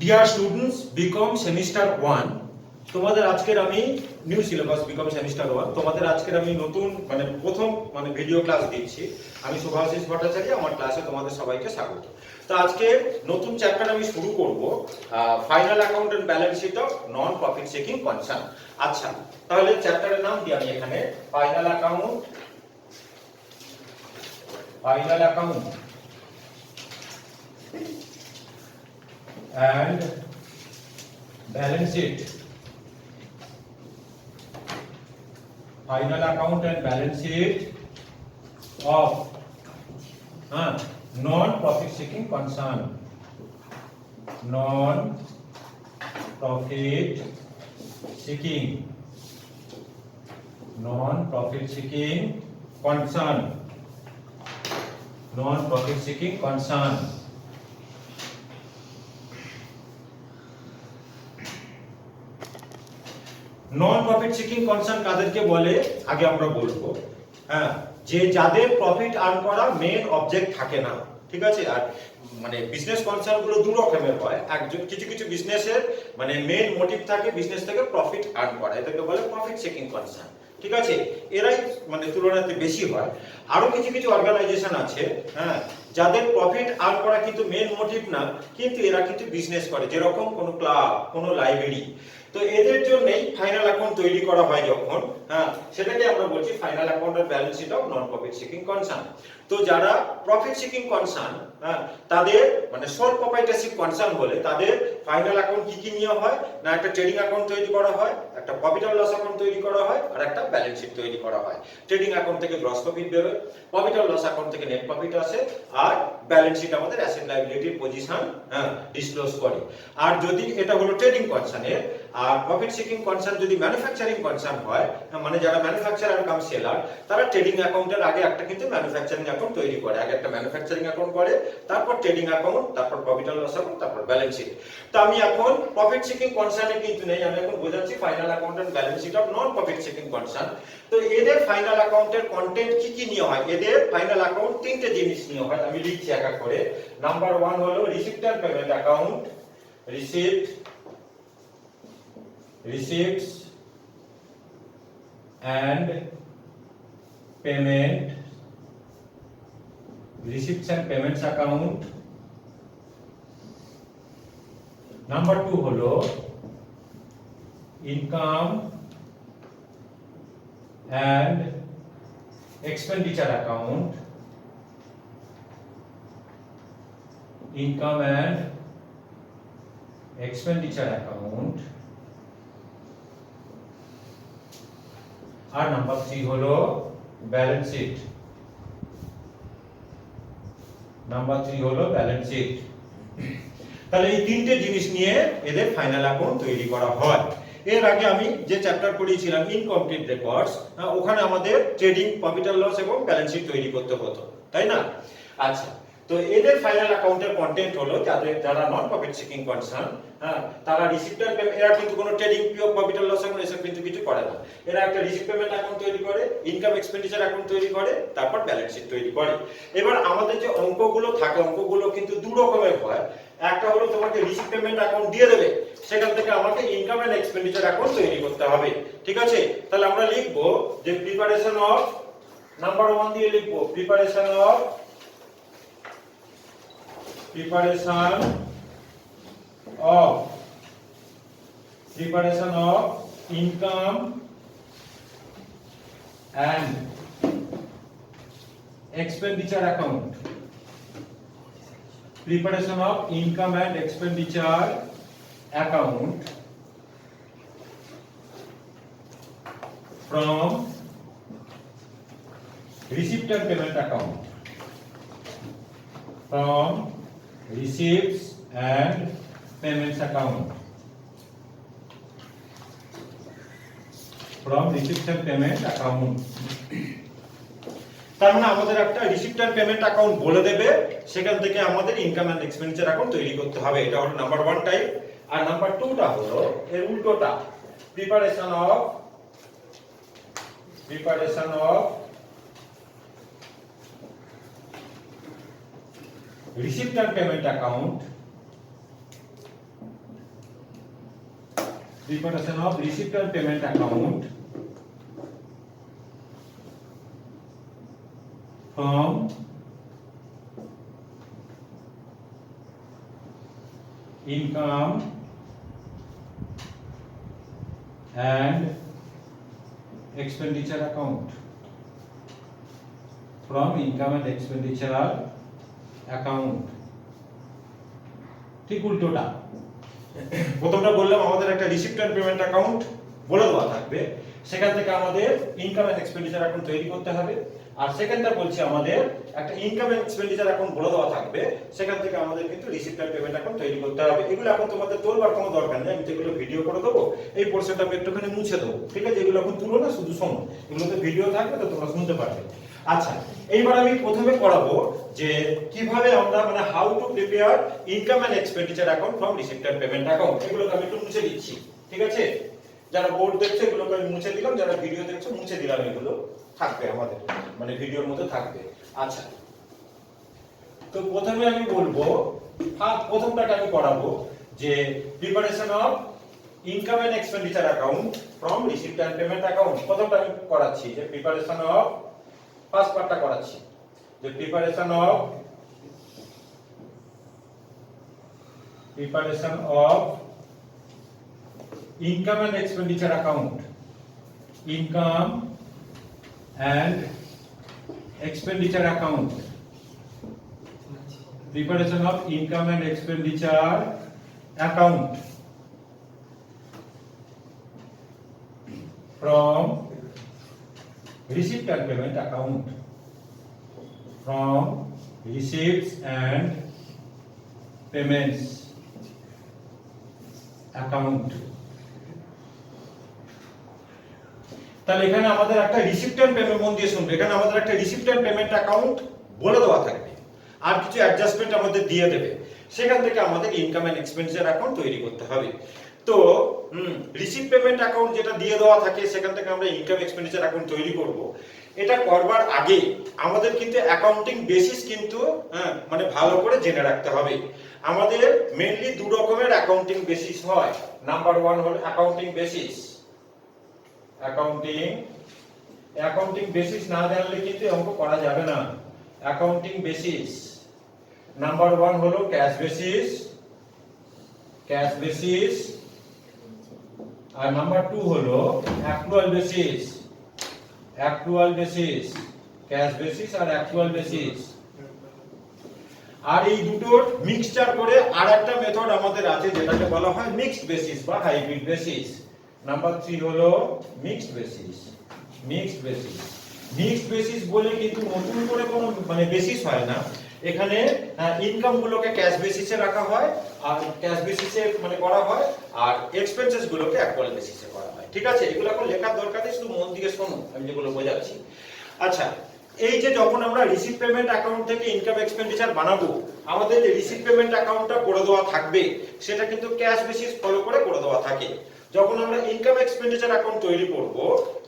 Dear students, BCom semester 1 তোমাদের আজকের আমি নিউ সিলেবাস বিকম সেমিস্টার 1 তোমাদের আজকের আমি নতুন প্রথম ভিডিও ক্লাস দিচ্ছি। আমি শুভাশিস ভট্টাচার্য, আমার ক্লাসে তোমাদের সবাইকে স্বাগত। তো আজকে নতুন চ্যাপ্টার আমি শুরু করব, final account and balance sheet of non profit seeking concern. আচ্ছা, তাহলে চ্যাপ্টারের নাম দিই আমি এখানে final account and balance sheet. Final account and balance sheet of non-profit seeking concern. Non-profit seeking concern. Non-profit seeking concern. Non profit seeking concern কাদেরকে বলে আগে আমরা বলবো। যে যাদের প্রফিট আর্ন করা মেইন অবজেক্ট থাকে না, ঠিক আছে। আর বিজনেস কনসার্ন গুলো দু রকমের হয়। একজন কিছু কিছু বিজনেসের মেইন মোটিভ থাকে বিজনেস থেকে প্রফিট আর্ন করা, এটাকে বলে প্রফিট সিকিং কনসার্ন, ঠিক আছে। এরাই তুলনাতে বেশি হয়। আরো কিছু কিছু অর্গানাইজেশন আছে যাদের প্রফিট আর্ন করা কিন্তু মেইন মোটিভ না, কিন্তু এরা কিন্তু বিজনেস করে, যেরকম কোনো ক্লাব, কোনো লাইব্রেরি। তো এদের জন্যই ফাইনাল অ্যাকাউন্ট তৈরি করা হয় যখন, সেটাকে আমরা বলছি final account and balance sheet of non profit seeking concern. তো যারা প্রফিট সিকিং কনসার্ন, তাদের সোল প্রপাইটারশিপ কনসার্ন বলে, তাদের ফাইনাল অ্যাকাউন্ট কি কি নিয়ে হয় না, একটা ট্রেডিং অ্যাকাউন্ট তৈরি করা হয়, একটা প্রফিট এন্ড লস অ্যাকাউন্ট তৈরি করা হয়, আর একটা ব্যালেন্স শিট তৈরি করা হয়। ট্রেডিং অ্যাকাউন্ট থেকে গ্রস প্রফিট বেরোয়, প্রফিট এন্ড লস অ্যাকাউন্ট থেকে নেট প্রফিট আসে, আর ব্যালেন্স শিট আমাদের অ্যাসেট লায়াবিলিটির পজিশন ডিসক্লোজ করে। আর যদি এটা হলো ট্রেডিং কনসার্নের, আর প্রফিট সিকিং কনসার্ন যদি ম্যানুফ্যাকচারিং কনসার্ন হয়, যারা ম্যানুফ্যাকচারার কাম সেলার, তারা ট্রেডিং অ্যাকাউন্টের আগে একটা কিন্তু ম্যানুফ্যাকচারিং অ্যাকাউন্ট তৈরি করে। আগে একটা ম্যানুফ্যাকচারিং অ্যাকাউন্ট করে, তারপর ট্রেডিং অ্যাকাউন্ট, তারপর প্রফিট এন্ড লস অ্যাকাউন্ট, তারপর ব্যালেন্স শিট। তো আমি এখন প্রফিট সিকিং কনসার্নে কিন্তু নেই, আমি এখন বোঝাচ্ছি final account and balance sheet of non profit seeking concern. তো এদের ফাইনাল অ্যাকাউন্টের কন্টেন্ট কি কি নিয়ে হয়? এদের ফাইনাল অ্যাকাউন্ট তিনটে জিনিস নিয়ে হয়, আমি লিখছি এক এক করে। নাম্বার 1 হলো receipt and payment account, receipts and payments account. Number 2 হলো income and expenditure account. Income and expenditure account. আর নাম্বার 3 হলো ব্যালেন্স শিট। তাহলে এই তিনটে জিনিস নিয়ে এদের ফাইনাল অ্যাকাউন্ট তৈরি করা হয়। এর আগে আমি যে চ্যাপ্টার পড়িয়েছিলাম ইনকমপ্লিট রেকর্ডস, ওখানে আমাদের ট্রেডিং, প্রফিট এন্ড লস এবং ব্যালেন্স শিট তৈরি করতে হতো, তাই না? আচ্ছা, তো এদের ফাইনাল অ্যাকাউন্টের কন্টেন্ট হলো যারা নন প্রফিট সিকিং কনসার্ন, তারা রিসিপ্ট এন্ড পেমেন্ট, এরা কিন্তু কোনো trading, profit and loss account এসব কিন্তু কিছু করে না। এরা একটা রিসিপ্ট পেমেন্ট অ্যাকাউন্ট তৈরি করে, ইনকাম এক্সপেন্ডিচার অ্যাকাউন্ট তৈরি করে, তারপর ব্যালেন্স শিট তৈরি করে। এবার আমাদের যে অঙ্কগুলো থাকে, অঙ্কগুলো কিন্তু দু রকমের হয়। একটা হলো তোমাকে রিসিপ্ট পেমেন্ট অ্যাকাউন্ট দিয়ে দেবে, সেখান থেকে আমাকে ইনকাম এন্ড এক্সপেন্ডিচার অ্যাকাউন্ট তৈরি করতে হবে, ঠিক আছে। তাহলে আমরা লিখবো যে প্রিপারেশন অফ, নাম্বার 1 দিয়ে লিখবো preparation of income and expenditure account. Preparation of income and expenditure account from receipt and payment account. From receipts and payments account. From receipts and payment account. তার আমাদের একটা রিসিপ্ট এন্ড পেমেন্ট অ্যাকাউন্ট বলে দেবে, সেখান থেকে আমাদের income and expenditure account তৈরি করতে হবে। এটা হলো নাম্বার 1 টাইপ। আর নাম্বার 2টা হলো এর উল্টোটা, preparation of receipt and payment account preparation of receipt and payment account from income and expenditure account, from income and expenditure account, ঠিক উল্টোটা। প্রথমটা বললাম আমাদের একটা রিসিপ্ট এন্ড পেমেন্ট অ্যাকাউন্ট বলে দেওয়া থাকবে, সেখান থেকে আমাদের ইনকাম এন্ড এক্সপেন্ডিচার অ্যাকাউন্ট তৈরি করতে হবে। আর সেকেন্ডটা বলছি আমাদের একটা ইনকাম এন্ড এক্সপেন্ডিচার অ্যাকাউন্ট বলে দেওয়া থাকবে, সেখান থেকে আমাদের কিন্তু রিসিপ্ট এন্ড পেমেন্ট অ্যাকাউন্ট তৈরি করতে হবে। এগুলো এখন তোমাদের তোলবার কোনো দরকার নেই, আমি এগুলো ভিডিও করে দেবো, এই পোরশনটা আমি একটুখানি মুছে দেবো, ঠিক আছে? এগুলো এখন তুলো না, শুধু শোনো, এগুলোতে ভিডিও থাকবে তো তোমরা শুনতে পারবে। আচ্ছা, এইবার আমি প্রথমে করাবো যে কিভাবে আমরা মানে how to prepare income and expenditure account from receipt and payment account. এগুলোকে আমি একটু মুছে দিচ্ছি, ঠিক আছে? যারা বোর্ড দেখছে এগুলোকে আমি মুছে দিলাম, যারা ভিডিও দেখছে মুছে দিলাম, এগুলো থাকবে আমাদের মানে ভিডিওর মধ্যে থাকবে। আচ্ছা, তো প্রথমে আমি বলবো প্রথমটাকে আমি করাবো যে preparation of income and expenditure account from receipt and payment account. প্রথমটা আমি করাচ্ছি যে প্রিপারেশন অফ, ফার্স্ট পার্টটা করাচ্ছি যে preparation of income and expenditure account, income and expenditure account, preparation of income and expenditure account from receipt and payment account, from receipts and payments account। তাহলে এখানে আমাদের একটা রিসিপ্ট এন্ড পেমেন্ট, মন দিয়ে শুনবে, এখানে আমাদের একটা রিসিপ্ট এন্ড পেমেন্ট অ্যাকাউন্ট বলে দেওয়া থাকবে, আর কিছু অ্যাডজাস্টমেন্ট আমাদের দিয়ে দেবে, সেখান থেকে আমাদের ইনকাম এন্ড এক্সপেন্ডিচার অ্যাকাউন্ট তৈরি করতে হবে। তো রিসিপ্ট পেমেন্ট অ্যাকাউন্ট যেটা দিয়ে দেওয়া থাকে সেখান থেকে আমরা ইনকাম এক্সপেন্ডিচার অ্যাকাউন্ট তৈরি করব। এটা করবার আগে আমাদের কিন্তু অ্যাকাউন্টিং বেসিস কিন্তু মানে ভালো করে জেনে রাখতে হবে। আমাদের মেইনলি দু রকমের অ্যাকাউন্টিং বেসিস হয়। নাম্বার 1 হলো অ্যাকাউন্টিং বেসিস। অ্যাকাউন্টিং বেসিস না জানলে কিন্তু অঙ্ক করা যাবে না। অ্যাকাউন্টিং বেসিস নাম্বার 1 হলো ক্যাশ বেসিস, আর নাম্বার 2 হলো অ্যাকচুয়াল বেসিস। ক্যাশ বেসিস আর অ্যাকচুয়াল বেসিস। আর এই দুটোর মিক্সচার করে আরেকটা মেথড আমাদের আছে যেটাকে বলা হয় মিক্সড বেসিস বা হাইব্রিড বেসিস। নাম্বার 3 হলো মিক্সড বেসিস। মিক্সড বেসিস বলে কিন্তু নতুন করে কোনো মানে বেসিস হয় না। এখানে ইনকাম গুলোকে ক্যাশ বেসিসে রাখা হয়, আর ক্যাশ বেসিসে মানে করা হয়, আর এক্সপেন্সেস গুলোকে অ্যাকচুয়াল বেসিসে করা হয়, ঠিক আছে? এগুলো এখন লেখার দরকার নেই, শুধু মন দিয়ে শোনো আমি যেগুলো বোঝাচ্ছি। আচ্ছা, এই যে যখন আমরা রিসিপ্ট পেমেন্ট অ্যাকাউন্ট থেকে ইনকাম এক্সপেন্ডিচার বানাবো, আমাদের যে রিসিপ্ট পেমেন্ট অ্যাকাউন্টটা করে দেওয়া থাকবে সেটা কিন্তু ক্যাশ বেসিস ফলো করে দেওয়া থাকে। যখন আমরা ইনকাম এক্সপেন্ডিচার অ্যাকাউন্ট তৈরি করব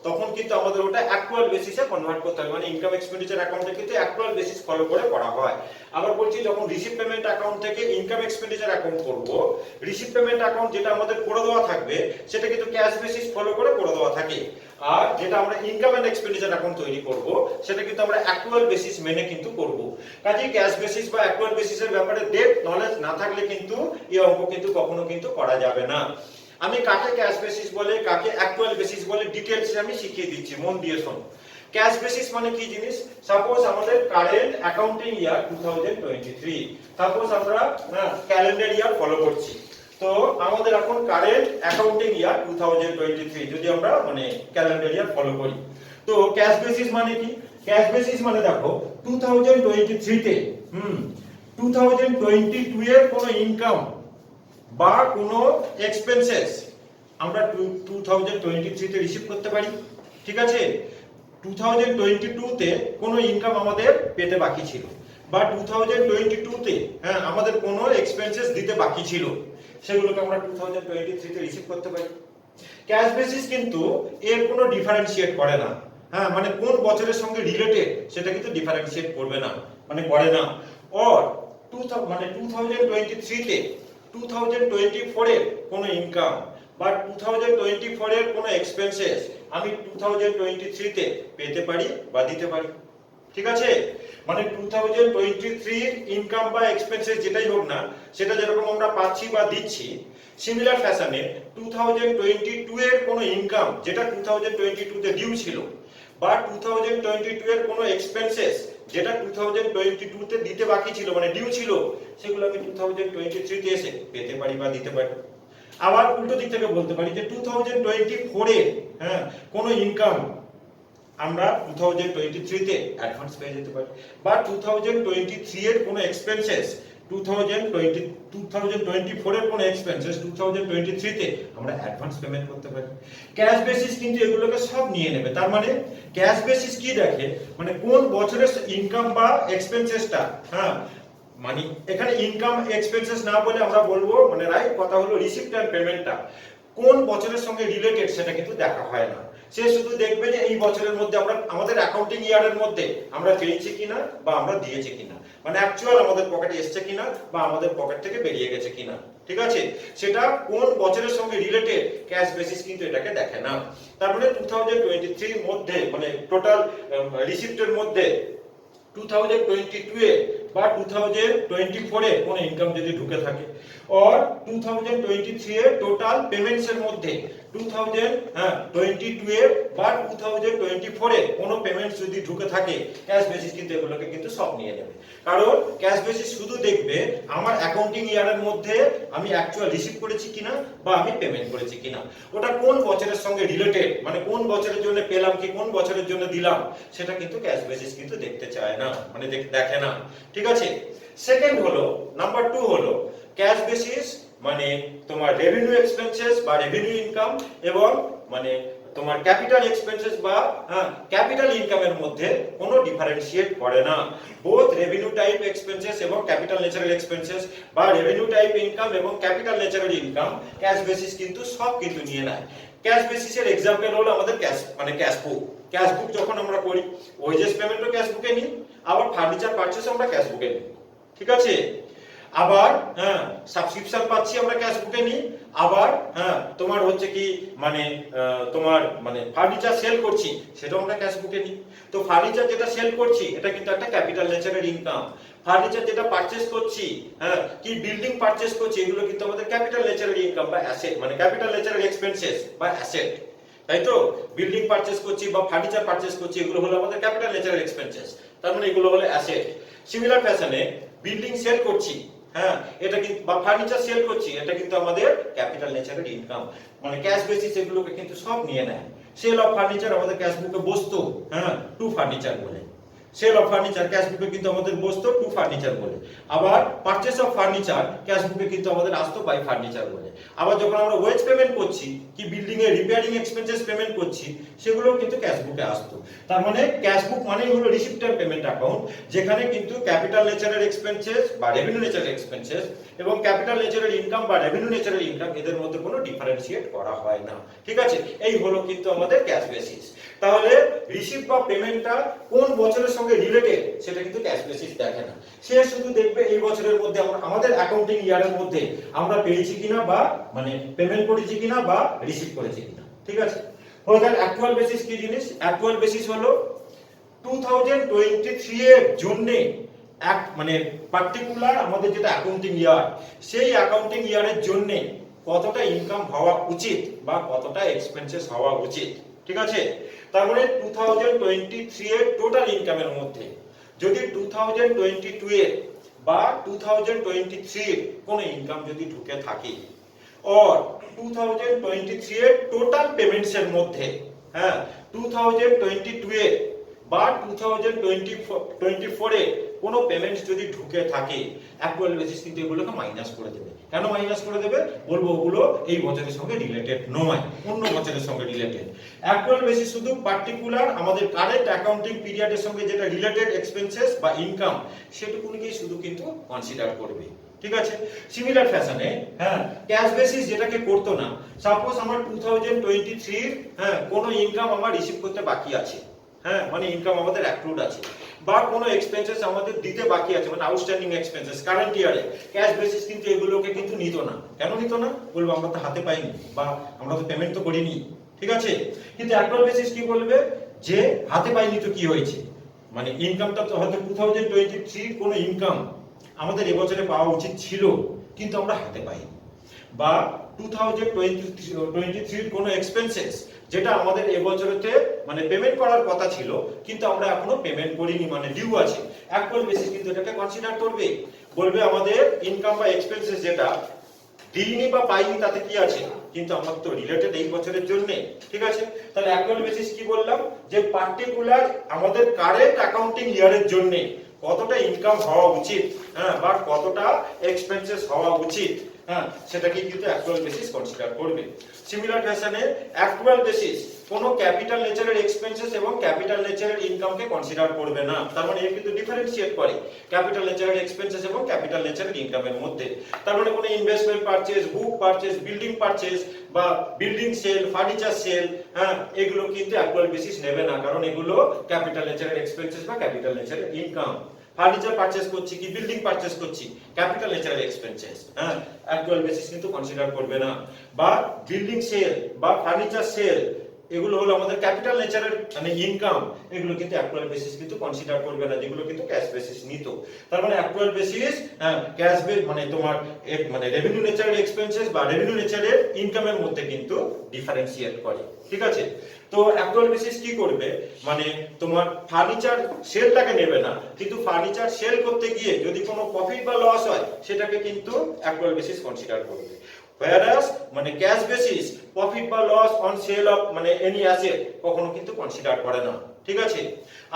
তখন কিন্তু আমাদের ওটা অ্যাকচুয়াল বেসিসে কনভার্ট করতে হবে, মানে ইনকাম এক্সপেন্ডিচার অ্যাকাউন্টে কিন্তু অ্যাকচুয়াল বেসিস ফলো করে করা হয়। আবার বলছি, যখন রিসিপ্ট পেমেন্ট অ্যাকাউন্ট থেকে ইনকাম এক্সপেন্ডিচার অ্যাকাউন্ট করব, রিসিপ্ট পেমেন্ট অ্যাকাউন্ট যেটা আমাদের করে দেওয়া থাকবে সেটা কিন্তু ক্যাশ বেসিস ফলো করে দেওয়া থাকে, আর যেটা আমরা ইনকাম এন্ড এক্সপেন্ডিচার অ্যাকাউন্ট তৈরি করব সেটা কিন্তু আমরা অ্যাকচুয়াল বেসিস মেনে কিন্তু করব। কাজেই ক্যাশ বেসিস বা অ্যাকচুয়াল বেসিসের ব্যাপারে ডেপথ নলেজ না থাকলে কিন্তু এই অঙ্ক কিন্তু কখনো কিন্তু করা যাবে না। আমি কাকে ক্যাশ বেসিস বলে কাকে অ্যাকচুয়াল বেসিস বলে ডিটেইলসে আমি শিখিয়ে দিচ্ছি, মন দিয়ে শোনো। ক্যাশ বেসিস মানে কি জিনিস? সাপোজ আমাদের কারেন্ট অ্যাকাউন্টিং ইয়ার 2023, সাপোজ আমরা ক্যালেন্ডার ইয়ার ফলো করছি, তো আমাদের এখন কারেন্ট অ্যাকাউন্টিং ইয়ার 2023 যদি আমরা মানে ক্যালেন্ডার ইয়ার ফলো করি, তো ক্যাশ বেসিস মানে কি? ক্যাশ বেসিস মানে দেখো 2023 তে 2022 এর কোনো ইনকাম বা কোনো এক্সপেন্সেস আমরা 2023 তে রিসিভ করতে পারি, ঠিক আছে? 2022 তে কোনো ইনকাম আমাদের পেতে বাকি ছিল, বা 2022 তে আমাদের কোনো এক্সপেন্সেস দিতে বাকি ছিল, সেগুলোকে আমরা 2023 তে রিসিভ করতে পারি। ক্যাশ বেসিস কিন্তু এর কোনো ডিফারেন্সিয়েট করে না, মানে কোন বছরের সঙ্গে রিলেটেড সেটা কিন্তু ডিফারেন্সিয়েট করবে না, মানে করে না। অর 2023 তে 2024 এর কোনো ইনকাম বা 2024 এর কোনো এক্সপেন্সেস আমি 2023 তে পেতে পারি বা দিতে পারি। ঠিক আছে, মানে 2023 এর ইনকাম বা এক্সপেন্সেস যেটাই হোক না সেটা যেরকম আমরা পাচ্ছি বা দিচ্ছি, সিমিলার ফ্যাশনে 2022 এর কোনো ইনকাম যেটা 2022 তে ডিউ ছিল বা 2022 এর কোনো এক্সপেন্সেস যেটা 2022 তে দিতে বাকি ছিল মানে ডিউ ছিল, সেগুলো আমি 2023 তে এসে পেতে পারি বা দিতে পারি। আবার উল্টো দিক থেকে বলতে পারি যে 2024 এর কোনো ইনকাম আমরা 2023 তে অ্যাডভান্স পেয়ে যেতে পারি, বা 2023 এর কোনো এক্সপেন্সেস 2024 এর কোনো এক্সপেন্সেস 2023 তে আমরা অ্যাডভান্স পেমেন্ট করতে পারি। ক্যাশ বেসিস কিন্তু এগুলোকে সব নিয়ে নেবে। তার মানে ক্যাশ বেসিস কি দেখে, মানে কোন বছরের ইনকাম বা এক্সপেন্সেসটা, মানে এখানে ইনকাম এক্সপেন্সেস না বলে আমরা বলবো, মানে রাইট কথা হলো রিসিপ্ট এন্ড পেমেন্টটা কোন বছরের সঙ্গে রিলেটেড সেটা কিন্তু দেখা হয় না। সে শুধু দেখবে যে এই বছরের মধ্যে আমরা আমাদের অ্যাকাউন্টিং ইয়ারের মধ্যে আমরা পেয়েছি কিনা বা আমরা দিয়েছি কিনা, মানে অ্যাকচুয়াল আমাদের পকেটে এসেছে কিনা বা আমাদের পকেট থেকে বেরিয়ে গেছে কিনা। ঠিক আছে, সেটা কোন বছরের সঙ্গে রিলেটেড ক্যাশ বেসিস কিন্তু এটাকে দেখে না। তার মানে 2023 এর মধ্যে মানে টোটাল রিসিপ্টের মধ্যে 2022 এ বা 2024 এ কোন ইনকাম যদি ঢুকে থাকে, আর 2023 এর টোটাল পেমেন্টস এর মধ্যে 2022 এর বা 2024 এ কোন পেমেন্টস যদি ঢুকে থাকে, ক্যাশ বেসিস কিন্তু এগুলোকে কিন্তু সব নিয়ে নেবে। কারণ ক্যাশ বেসিস শুধু দেখবে আমার অ্যাকাউন্টিং ইয়ারের মধ্যে আমি অ্যাকচুয়াল রিসিভ করেছি কিনা বা আমি পেমেন্ট করেছি কিনা, ওটা কোন বছরের সঙ্গে রিলেটেড মানে কোন বছরের জন্য পেলাম কি কোন বছরের জন্য দিলাম সেটা কিন্তু ক্যাশ বেসিস কিন্তু দেখতে চায় না, মানে দেখে না। ঠিক আছে, সেকেন্ড হলো নাম্বার 2 হলো ক্যাশ বেসিস মানে তোমার রেভিনিউ এক্সপেন্সেস বা রেভিনিউ ইনকাম এবং মানে তোমার ক্যাপিটাল এক্সপেন্সেস বা ক্যাপিটাল ইনকামের মধ্যে কোনো ডিফারেন্সিয়েট করে না। বোথ রেভিনিউ টাইপ এক্সপেন্সেস এবং ক্যাপিটাল ন্যাচারাল এক্সপেন্সেস বা রেভিনিউ টাইপ ইনকাম এবং capital natural income cash basis কিন্তু সব কিন্তু নিয়ে নেয়। ক্যাশ বেসিসের এক্সাম্পল হলো আমাদের ক্যাশ মানে ক্যাশ বুক। ক্যাশ বুক যখন আমরা করি ওয়েজেস পেমেন্টও ক্যাশ বুকে নিই, আবার ফার্নিচার পারচেজ আমরা ক্যাশ বুকে নিই। ঠিক আছে, আবার সাবস্ক্রিপশন পাচ্ছি আমরা ক্যাশ বুকে নিই, আবার তোমার হচ্ছে কি মানে তোমার মানে ফার্নিচার সেল করছি সেটাও আমরা ক্যাশ বুকে নিই। তো ফার্নিচার যেটা সেল করছি এটা কিন্তু একটা ক্যাপিটাল নেচারের ইনকাম, ফার্নিচার যেটা পারচেজ করছি কি বিল্ডিং পারচেজ করছি এগুলো কিন্তু আমাদের ক্যাপিটাল নেচারের ইনকাম বা অ্যাসেট মানে ক্যাপিটাল নেচারের এক্সপেন্সেস বা অ্যাসেট। তাই তো, বিল্ডিং পারচেজ করছি বা ফার্নিচার পারচেজ করছি এগুলো হলো আমাদের ক্যাপিটাল নেচারের এক্সপেন্সেস, তার মানে এগুলো হলো অ্যাসেট। সিমিলার ফ্যাশনে বিল্ডিং সেল করছি এটা কিন্তু বা ফার্নিচার সেল করছি এটা কিন্তু আমাদের ক্যাপিটাল নেচারের ইনকাম, মানে ক্যাশ বেসিস এগুলোকে কিন্তু সব নিয়ে নেয়। সেল অফ ফার্নিচার আমাদের ক্যাশ বুকে বসতো টু ফার্নিচার বলে, সেল অফ ফার্নিচার ক্যাশ বুকে কিন্তু আমাদের বসতো টু ফার্নিচার বলে, আবার পারচেজ অফ ফার্নিচার ক্যাশ বুকে কিন্তু আমাদের আসতো বাই ফার্নিচার বলে। আবার যখন আমরা ওয়েজ পেমেন্ট করছি কি বিল্ডিং এর রিপেয়ারিং এক্সপেন্সেস পেমেন্ট করছি সেগুলো কিন্তু ক্যাশ বুকে আসতো। তার মানে ক্যাশ বুক মানেই হলো রিসিপ্ট এন্ড পেমেন্ট অ্যাকাউন্ট, যেখানে কিন্তু ক্যাপিটাল নেচারের এক্সপেন্সেস বা রেভিনিউ নেচারের এক্সপেন্সেস এবং ক্যাপিটাল নেচারের ইনকাম বা রেভিনিউ নেচারের ইনকাম এদের মধ্যে কোনো ডিফারেন্সিয়েট করা হয় না। ঠিক আছে, এই হলো কিন্তু আমাদের ক্যাশ বেসিস। তাহলে রিসিপ্ট বা পেমেন্টটা কোন বছরের সঙ্গে রিলেটেড সেটা কিন্তু ক্যাশ বেসিস দেখে না, সে শুধু দেখবে এই বছরের মধ্যে আমাদের অ্যাকাউন্টিং ইয়ারের মধ্যে আমরা পেয়েছি কিনা বা মানে পেমেন্ট করেছি কিনা বা রিসিভ করেছি কিনা। ঠিক আছে, হলো তাহলে অ্যাকচুয়াল বেসিস কি জিনিস? অ্যাকচুয়াল বেসিস হলো 2023 এর জন্য এক মানে পার্টিকুলার আমাদের যেটা অ্যাকাউন্টিং ইয়ার সেই অ্যাকাউন্টিং ইয়ারের জন্য কতটা ইনকাম হওয়া উচিত বা কতটা এক্সপেন্সেস হওয়া উচিত। ঠিক আছে, তার মানে 2023 এর টোটাল ইনকামের মধ্যে যদি 2022 এর বা 2023 এর কোন ইনকাম যদি ঢুকে থাকে আর 2023 এর টোটাল পেমেন্টস এর মধ্যে 2022 এর বা 2024 এ কোনো পেমেন্টস যদি ঢুকে থাকে, অ্যাকচুয়াল বেসিস কিন্তু এগুলোকে মাইনাস করে দেবে। কেন মাইনাস করে দেবে বলবো, ওগুলো এই বছরের সঙ্গে রিলেটেড নয়, অন্য বছরের সঙ্গে রিলেটেড। অ্যাকচুয়াল বেসিস শুধু পার্টিকুলার আমাদের কারেন্ট অ্যাকাউন্টিং পিরিয়ডের সঙ্গে যেটা রিলেটেড এক্সপেন্সেস বা ইনকাম সেটুকুনিকেই শুধু কিন্তু কনসিডার করবে। ঠিক আছে, সিমিলার ফ্যাশনে ক্যাশ বেসিস যেটাকে করতো না, সাপোজ আমার 2023 কোনো ইনকাম আমার রিসিভ করতে বাকি আছে, মানে ইনকাম আমাদের অ্যাক্রুড আছে, বা কোনো এক্সপেন্সেস আমাদের দিতে বাকি আছে, মানে আউটস্ট্যান্ডিং এক্সপেন্সেস কারেন্ট ইয়ারে, ক্যাশ বেসিস কিন্তু এগুলোকে কিন্তু নিত না। কেন নিত না? বলবো আমরা তো হাতে পাইনি বা আমরা তো পেমেন্ট তো করিনি, ঠিক আছে। কিন্তু অ্যাকচুয়াল বেসিস কি বলবে, যে হাতে পাইনি তো কি হয়েছে, মানে ইনকামটা তো হয়তো 2023 কোনো ইনকাম আমাদের এবছরে পাওয়া উচিত ছিল কিন্তু আমরা হাতে পাইনি, বা 2023 কোনো এক্সপেন্সেস যেটা আমাদের এবছরেতে মানে পেমেন্ট করার কথা ছিল কিন্তু আমরা এখনো পেমেন্ট করিনি, মানে ডিউ আছে। অ্যাকচুয়াল বেসিস কিন্তু এটাকে কনসিডার করবে, বলবে আমাদের ইনকাম বা এক্সপেন্সেস যেটা দিইনি বা পাইনি তাতে কি আছে, কিন্তু আমার তো রিলেটেড এই বছরের জন্য, ঠিক আছে। তাহলে অ্যাকচুয়াল বেসিস কি বললাম, যে পার্টিকুলার আমাদের কারেন্ট অ্যাকাউন্টিং ইয়ারের জন্য কতটা ইনকাম হওয়া উচিত, হ্যাঁ, বা কতটা এক্সপেন্সেস হওয়া উচিত, হ্যাঁ, সেটাকে কিন্তু অ্যাকচুয়াল বেসিস কনসিডার করবে। সিমিলার ফ্যাশনে অ্যাকচুয়াল বেসিস কোনো ক্যাপিটাল নেচারের এক্সপেন্সেস এবং ক্যাপিটাল নেচারের ইনকামকে কনসিডার করবে না। তার মানে এর কিন্তু ডিফারেন্সিয়েট করে ক্যাপিটাল নেচারের এক্সপেন্সেস এবং ক্যাপিটাল নেচারের ইনকামের মধ্যে। তার মানে কোনো ইনভেস্টমেন্ট পারচেজ, বুক পারচেজ, বিল্ডিং পারচেজ বা বিল্ডিং সেল, ফার্নিচার সেল, হ্যাঁ, এগুলো কিন্তু অ্যাকচুয়াল বেসিস নেবে না, কারণ এগুলো ক্যাপিটাল নেচারের এক্সপেন্সেস বা ক্যাপিটাল নেচারের ইনকাম। ফার্নিচার পারচেজ করছি কি বিল্ডিং পারচেজ করছি, ক্যাপিটাল নেচারাল এক্সপেন্সেস, হ্যাঁ, অ্যাকচুয়াল বেসিস কিন্তু কনসিডার করবে না। বা বিল্ডিং সেল বা ফার্নিচার সেল, এগুলো হলো আমাদের ক্যাপিটাল নেচারের মানে ইনকাম, এগুলো কিন্তু অ্যাকচুয়াল বেসিস কিন্তু কনসিডার করবে না, যেগুলো কিন্তু ক্যাশ বেসিস নিত। তার মানে অ্যাকচুয়াল বেসিস, হ্যাঁ, ক্যাশ বেস মানে তোমার মানে রেভিনিউ নেচারের এক্সপেন্সেস বা রেভিনিউ নেচারের ইনকামের মধ্যে কিন্তু ডিফারেন্সিয়েট করে, ঠিক আছে। তো অ্যাকচুয়াল বেসিস কি করবে, মানে তোমার ফার্নিচার সেলটাকে নেবে না, কিন্তু ফার্নিচার সেল করতে গিয়ে যদি কোনো প্রফিট বা লস হয় সেটাকে কিন্তু অ্যাকচুয়াল বেসিস কনসিডার করবে। whereas মানে ক্যাশ বেসিস প্রফিট বা লস অন সেল অফ মানে এনি অ্যাসেট কখনো কিন্তু কনসিডার করে না, ঠিক আছে।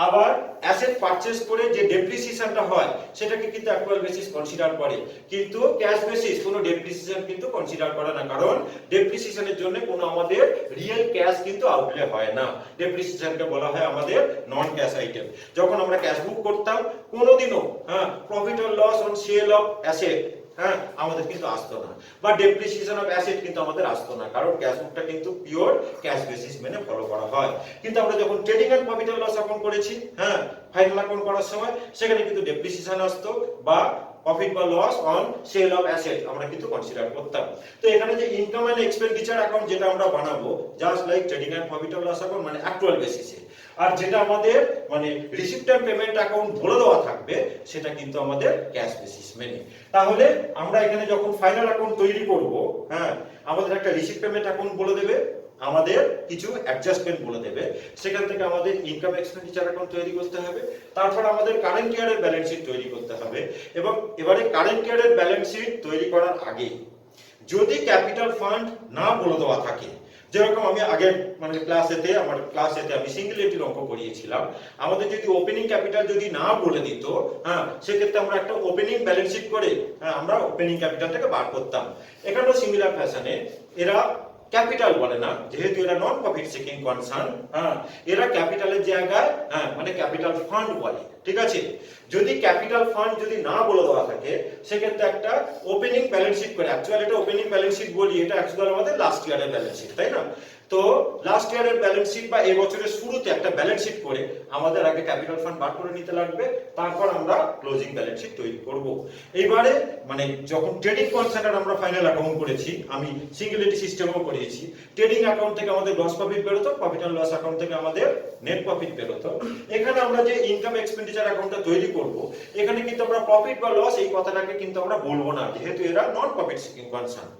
আবার অ্যাসেট পারচেজ করে যে ডেপ্রিসিয়েশনটা হয় সেটাকে কিন্তু অ্যাকচুয়াল বেসিস কনসিডার করে, কিন্তু ক্যাশ বেসিস কোনো ডেপ্রিসিয়েশন কিন্তু কনসিডার করে না, কারণ ডেপ্রিসিয়েশনের জন্য কোনো আমাদের রিয়েল ক্যাশ কিন্তু আউটলে হয় না। ডেপ্রিসিয়েশনকে বলা হয় আমাদের নন ক্যাশ আইটেম। যখন আমরা ক্যাশ বুক করতাম কোনোদিনও, হ্যাঁ, profit or loss on sale of asset, হ্যাঁ, আমাদের কিন্তু আসতো না, বা ডেপ্রিসিয়েশন অফ অ্যাসেট কিন্তু আমাদের আসতো না, কারণ ক্যাশ বুকটা কিন্তু পিওর ক্যাশ বেসিস মেনে ফলো করা হয়। কিন্তু আমরা যখন trading and profit and loss account করেছি, হ্যাঁ, ফাইনাল অ্যাকাউন্ট করার সময় সেখানে কিন্তু ডেপ্রিসিয়েশন আসতো বা প্রফিট বা loss on sale of asset আমরা কিন্তু কনসিডার করতাম। তো এখানে যে ইনকাম এন্ড এক্সপেন্ডিচার অ্যাকাউন্ট যেটা আমরা বানাবো just like trading and profit and loss account মানে অ্যাকচুয়াল বেসিসে, আর যেটা আমাদের মানে রিসিপ্ট এন্ড পেমেন্ট অ্যাকাউন্ট বলে দেওয়া থাকবে সেটা কিন্তু আমাদের ক্যাশ বেসিস মেনে। তাহলে আমরা এখানে যখন ফাইনাল অ্যাকাউন্ট তৈরি করব, হ্যাঁ, আমাদের একটা রিসিপ্ট পেমেন্ট অ্যাকাউন্ট বলে দেবে, আমাদের কিছু অ্যাডজাস্টমেন্ট বলে দেবে, সেখান থেকে আমাদের ইনকাম এক্সপেন্ডিচার অ্যাকাউন্ট তৈরি করতে হবে, তারপর আমাদের কারেন্ট ইয়ারের ব্যালেন্স শিট তৈরি করতে হবে। এবং এবারে কারেন্ট ইয়ারের ব্যালেন্স শিট তৈরি করার আগে যদি ক্যাপিটাল ফান্ড না বলে দেওয়া থাকে, যেরকম আমি আগের মানে ক্লাসেতে আমি সিঙ্গুলারিটির অঙ্ক করিয়েছিলাম, আমাদের যদি ওপেনিং ক্যাপিটাল যদি না বলে দিত, হ্যাঁ, সেক্ষেত্রে আমরা একটা ওপেনিং ব্যালেন্স শিট করে, হ্যাঁ, আমরা ওপেনিং ক্যাপিটালটাকে বার করতাম। এখানেও সিমিলার ফ্যাশনে এরা ক্যাপিটাল বলে না, যেহেতু এরা নন প্রফিট সিকিং কনসার্ন, হ্যাঁ, এরা ক্যাপিটালের জায়গায়, হ্যাঁ, মানে ক্যাপিটাল ফান্ড বলে, ঠিক আছে। যদি ক্যাপিটাল ফান্ড যদি না বলে দেওয়া থাকে সেক্ষেত্রে একটা ওপেনিং ব্যালেন্স শিট করে, অ্যাকচুয়ালি এটা ওপেনিং ব্যালেন্স শিট বলি, এটা অ্যাকচুয়ালি আমাদের লাস্ট ইয়ারের ব্যালেন্স শিট, তাই না। তো লাস্ট ইয়ারের ব্যালেন্স শিট বা এই বছরের শুরুতে একটা ব্যালেন্স শিট করে আমাদের আগে ক্যাপিটাল ফান্ড বার করে নিতে লাগবে, তারপর আমরা ক্লোজিং ব্যালেন্স শিট তৈরি করব। এইবারে মানে যখন ট্রেডিং কনসার্নের আমরা ফাইনাল অ্যাকাউন্ট করেছি, আমি সিঙ্গুলারিটি সিস্টেমও করিয়েছি, ট্রেডিং অ্যাকাউন্ট থেকে আমাদের গ্রস প্রফিট বেরোতো, প্রফিট এন্ড লস অ্যাকাউন্ট থেকে আমাদের নেট প্রফিট বেরোতো। এখানে আমরা যে ইনকাম এক্সপেন্ডিচার অ্যাকাউন্টটা তৈরি করব, এখানে কিন্তু আমরা প্রফিট বা লস এই কথাটাকে কিন্তু আমরা বলবো না, যেহেতু এরা নন প্রফিট সিকিং কনসার্ন।